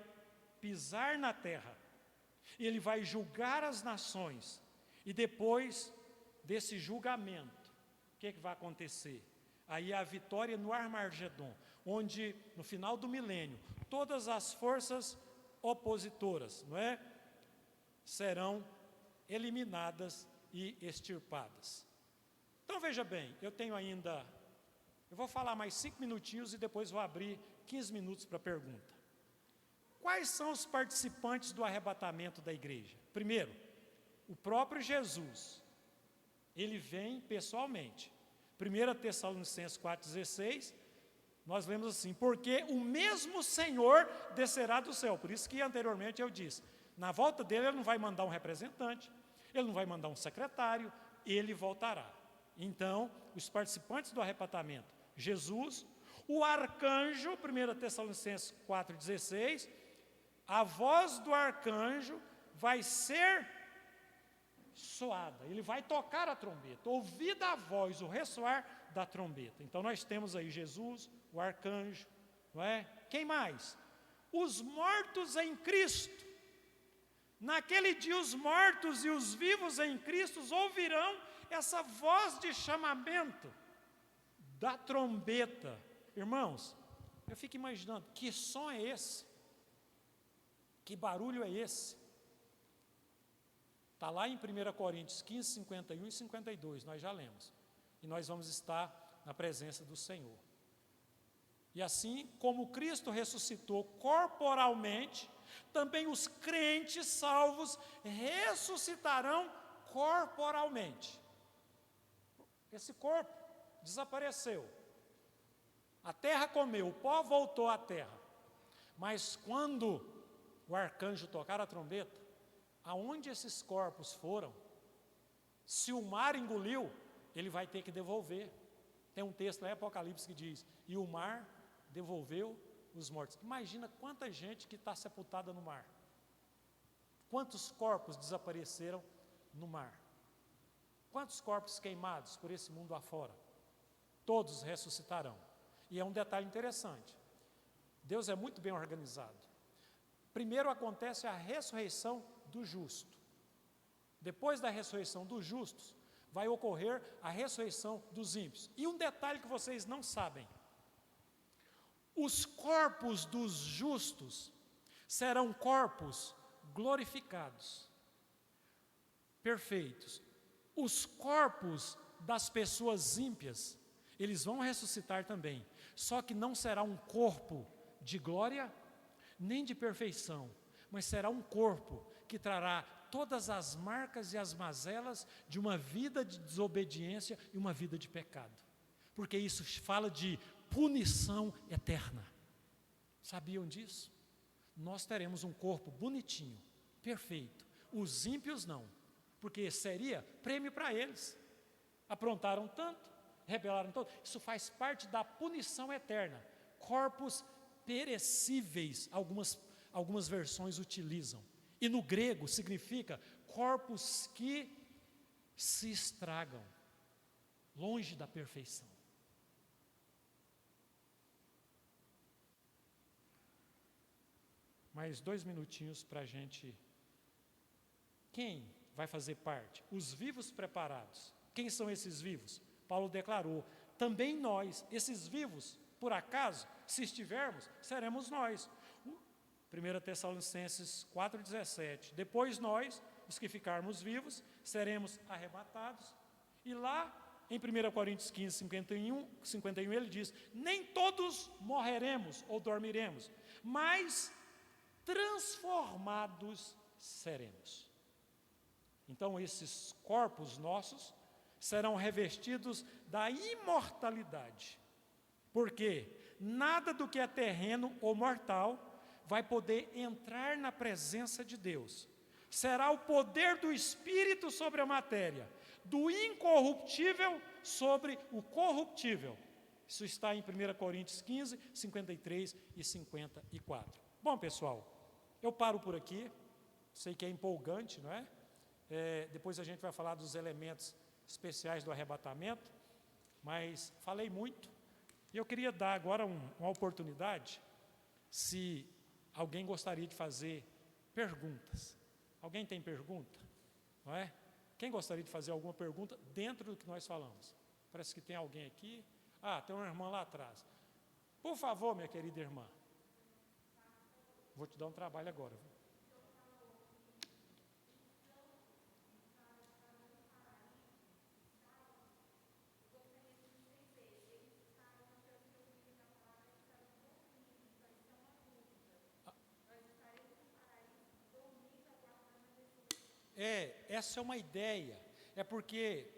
pisar na terra, e ele vai julgar as nações, e depois desse julgamento, o que vai acontecer? Aí a vitória no Armagedon, onde no final do milênio, todas as forças opositoras, não é? Serão eliminadas e extirpadas. Então veja bem, eu vou falar mais 5 minutinhos e depois vou abrir 15 minutos para pergunta. Quais são os participantes do arrebatamento da igreja? Primeiro, o próprio Jesus, ele vem pessoalmente. 1 Tessalonicenses 4,16, nós lemos assim, porque o mesmo Senhor descerá do céu, por isso que anteriormente eu disse, na volta dele ele não vai mandar um representante, ele não vai mandar um secretário, ele voltará. Então, os participantes do arrebatamento, Jesus, o arcanjo, 1 Tessalonicenses 4,16, a voz do arcanjo vai ser soada, ele vai tocar a trombeta, ouvida a voz, o ressoar da trombeta. Então nós temos aí Jesus, o arcanjo, não é? Quem mais? Os mortos em Cristo. Naquele dia os mortos e os vivos em Cristo ouvirão essa voz de chamamento da trombeta. Irmãos, eu fico imaginando, que som é esse? Que barulho é esse? Está lá em 1 Coríntios 15, 51 e 52, nós já lemos. E nós vamos estar na presença do Senhor. E assim como Cristo ressuscitou corporalmente, também os crentes salvos ressuscitarão corporalmente. Esse corpo desapareceu. A terra comeu, o pó voltou à terra. Mas quando o arcanjo tocar a trombeta, aonde esses corpos foram, se o mar engoliu, ele vai ter que devolver. Tem um texto lá em Apocalipse que diz, e o mar devolveu os mortos. Imagina quanta gente que está sepultada no mar. Quantos corpos desapareceram no mar? Quantos corpos queimados por esse mundo afora? Todos ressuscitarão. E é um detalhe interessante. Deus é muito bem organizado. Primeiro acontece a ressurreição do justo. Depois da ressurreição dos justos, vai ocorrer a ressurreição dos ímpios. E um detalhe que vocês não sabem: os corpos dos justos serão corpos glorificados, perfeitos. Os corpos das pessoas ímpias, eles vão ressuscitar também, só que não será um corpo de glória, nem de perfeição, mas será um corpo que trará todas as marcas e as mazelas de uma vida de desobediência e uma vida de pecado, porque isso fala de punição eterna. Sabiam disso? Nós teremos um corpo bonitinho, perfeito. Os ímpios não, porque seria prêmio para eles. Aprontaram tanto, rebelaram tanto. Isso faz parte da punição eterna. Corpos perecíveis, algumas versões utilizam. E no grego significa corpos que se estragam, longe da perfeição. Mais 2 minutinhos para a gente. Quem vai fazer parte? Os vivos preparados. Quem são esses vivos? Paulo declarou: também nós, esses vivos, por acaso, se estivermos, seremos nós. 1 Tessalonicenses 4,17. Depois nós, os que ficarmos vivos, seremos arrebatados. E lá, em 1 Coríntios 15, 51, ele diz: nem todos morreremos ou dormiremos, mas transformados seremos. Então, esses corpos nossos serão revestidos da imortalidade, porque nada do que é terreno ou mortal vai poder entrar na presença de Deus. Será o poder do Espírito sobre a matéria, do incorruptível sobre o corruptível. Isso está em 1 Coríntios 15, 53 e 54. Bom, pessoal, eu paro por aqui. Sei que é empolgante, não é? Depois a gente vai falar dos elementos especiais do arrebatamento, mas falei muito. E eu queria dar agora uma oportunidade, se alguém gostaria de fazer perguntas. Alguém tem pergunta? Não é? Quem gostaria de fazer alguma pergunta dentro do que nós falamos? Parece que tem alguém aqui. Tem uma irmã lá atrás. Por favor, minha querida irmã. Vou te dar um trabalho agora. Viu? Essa é uma ideia. É porque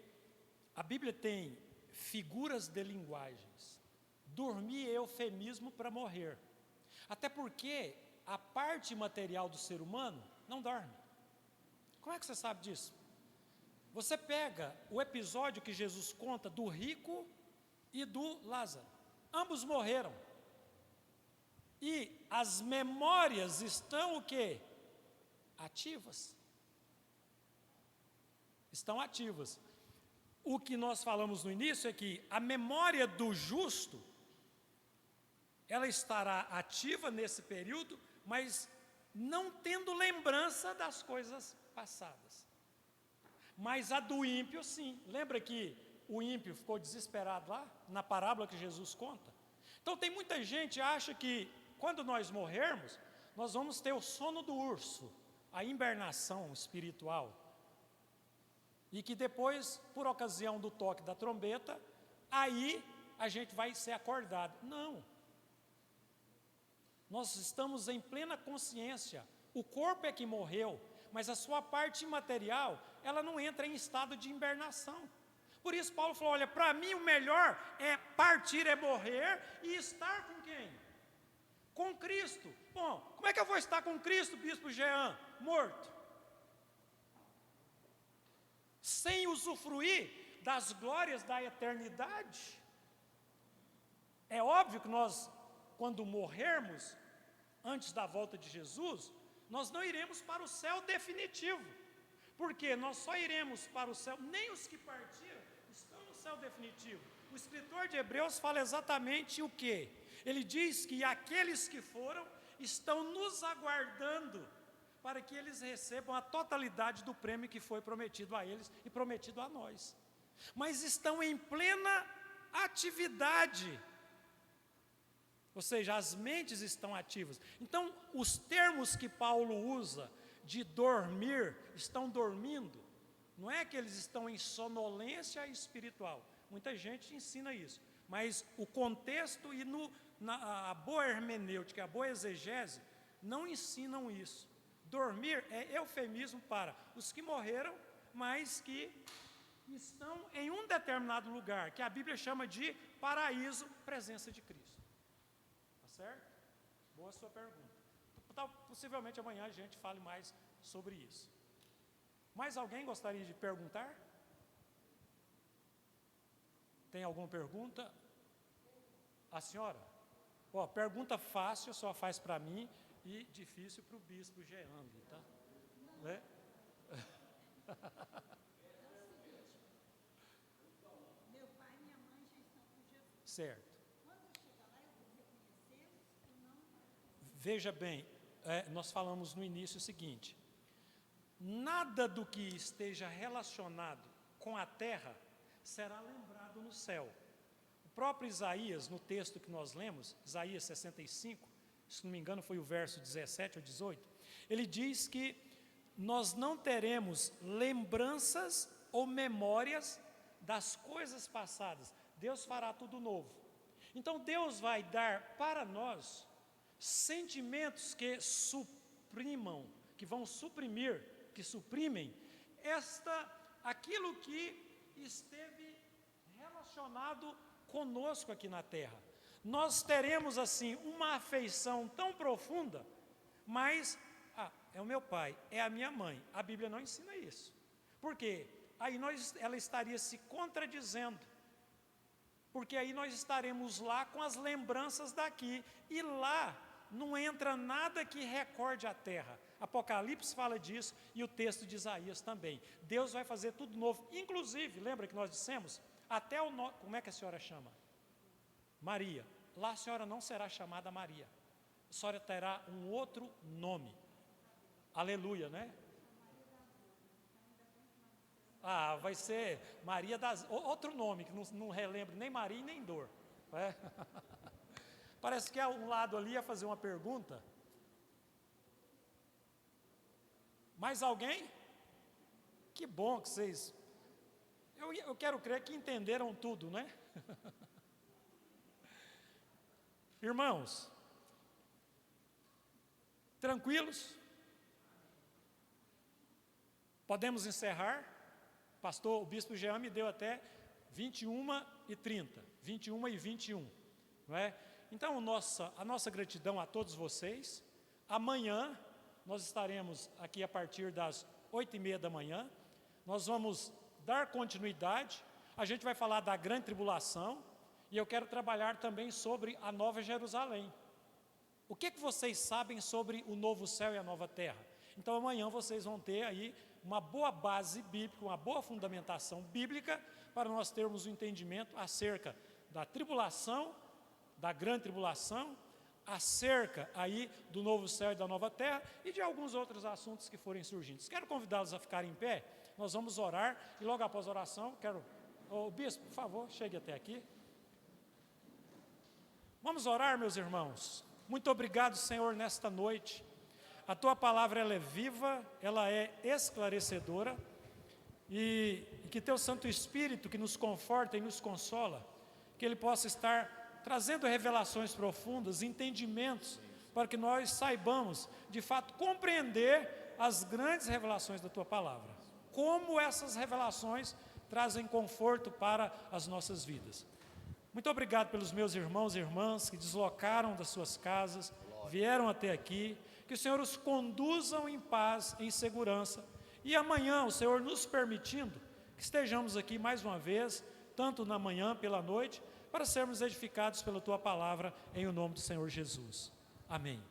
a Bíblia tem figuras de linguagens. Dormir é eufemismo para morrer. Até porque a parte material do ser humano não dorme. Como é que você sabe disso? Você pega o episódio que Jesus conta do rico e do Lázaro. Ambos morreram. E as memórias estão o quê? Ativas. Estão ativas. O que nós falamos no início é que a memória do justo, ela estará ativa nesse período, mas não tendo lembrança das coisas passadas. Mas a do ímpio, sim. Lembra que o ímpio ficou desesperado lá, na parábola que Jesus conta? Então tem muita gente que acha que quando nós morrermos, nós vamos ter o sono do urso, a hibernação espiritual. E que depois, por ocasião do toque da trombeta, aí a gente vai ser acordado. Não. Nós estamos em plena consciência. O corpo é que morreu, mas a sua parte imaterial, ela não entra em estado de hibernação. Por isso Paulo falou: olha, para mim o melhor é partir, é morrer e estar com quem? Com Cristo. Bom, como é que eu vou estar com Cristo, bispo Jean? Morto. Sem usufruir das glórias da eternidade. É óbvio que nós, quando morrermos, antes da volta de Jesus, nós não iremos para o céu definitivo, porque nós só iremos para o céu, nem os que partiram estão no céu definitivo. O escritor de Hebreus fala exatamente o quê? Ele diz que aqueles que foram estão nos aguardando para que eles recebam a totalidade do prêmio que foi prometido a eles e prometido a nós. Mas estão em plena atividade, ou seja, as mentes estão ativas. Então, os termos que Paulo usa de dormir, estão dormindo, não é que eles estão em sonolência espiritual. Muita gente ensina isso, mas o contexto e a boa hermenêutica, a boa exegese, não ensinam isso. Dormir é eufemismo para os que morreram, mas que estão em um determinado lugar, que a Bíblia chama de paraíso, presença de Cristo. Tá certo? Boa sua pergunta. Possivelmente amanhã a gente fale mais sobre isso. Mais alguém gostaria de perguntar? Tem alguma pergunta? A senhora? Pergunta fácil só faz para mim e difícil para o bispo Geandre, tá? Né? Meu pai e minha mãe já estão com Jesus. Certo. Quando eu chegar lá, eu vou reconhecê-los ou não? Veja bem, nós falamos no início o seguinte: nada do que esteja relacionado com a terra será lembrado passado no céu. O próprio Isaías, no texto que nós lemos, Isaías 65, se não me engano foi o verso 17 ou 18, ele diz que nós não teremos lembranças ou memórias das coisas passadas. Deus fará tudo novo. Então Deus vai dar para nós sentimentos que suprimam, que vão suprimir, que suprimem aquilo que esteve relacionado conosco aqui na terra. Nós teremos assim uma afeição tão profunda, mas é o meu pai, é a minha mãe. A Bíblia não ensina isso. Por quê? Aí ela estaria se contradizendo. Porque aí nós estaremos lá com as lembranças daqui, e lá não entra nada que recorde a terra. Apocalipse fala disso, e o texto de Isaías também. Deus vai fazer tudo novo, inclusive, lembra que nós dissemos, até como é que a senhora chama? Maria. Lá a senhora não será chamada Maria, a senhora terá um outro nome. Aleluia, né? Vai ser Maria das... Outro nome, que não relembro nem Maria nem dor. É? Parece que um lado ali ia fazer uma pergunta. Mais alguém? Que bom que vocês... Eu quero crer que entenderam tudo, né? Irmãos, tranquilos? Podemos encerrar? O bispo Jean me deu até 21h30, 21h21, não é? Então, a nossa gratidão a todos vocês. Amanhã, nós estaremos aqui a partir das 8h30 da manhã. Nós vamos dar continuidade. A gente vai falar da grande tribulação. E eu quero trabalhar também sobre a Nova Jerusalém. O que vocês sabem sobre o novo céu e a nova terra? Então, amanhã vocês vão ter aí uma boa base bíblica, uma boa fundamentação bíblica, para nós termos um entendimento acerca da tribulação, da grande tribulação, acerca aí do novo céu e da nova terra, e de alguns outros assuntos que forem surgindo. Quero convidá-los a ficarem em pé, nós vamos orar, e logo após a oração, bispo, por favor, chegue até aqui. Vamos orar, meus irmãos. Muito obrigado, Senhor, nesta noite. A Tua palavra, ela é viva, ela é esclarecedora, e que Teu Santo Espírito, que nos conforta e nos consola, que Ele possa estar trazendo revelações profundas, entendimentos, para que nós saibamos, de fato, compreender as grandes revelações da Tua palavra. Como essas revelações trazem conforto para as nossas vidas. Muito obrigado pelos meus irmãos e irmãs que deslocaram das suas casas, vieram até aqui. Que o Senhor os conduzam em paz, em segurança. E amanhã, o Senhor nos permitindo, que estejamos aqui mais uma vez, tanto na manhã, pela noite, para sermos edificados pela Tua palavra, em o nome do Senhor Jesus. Amém.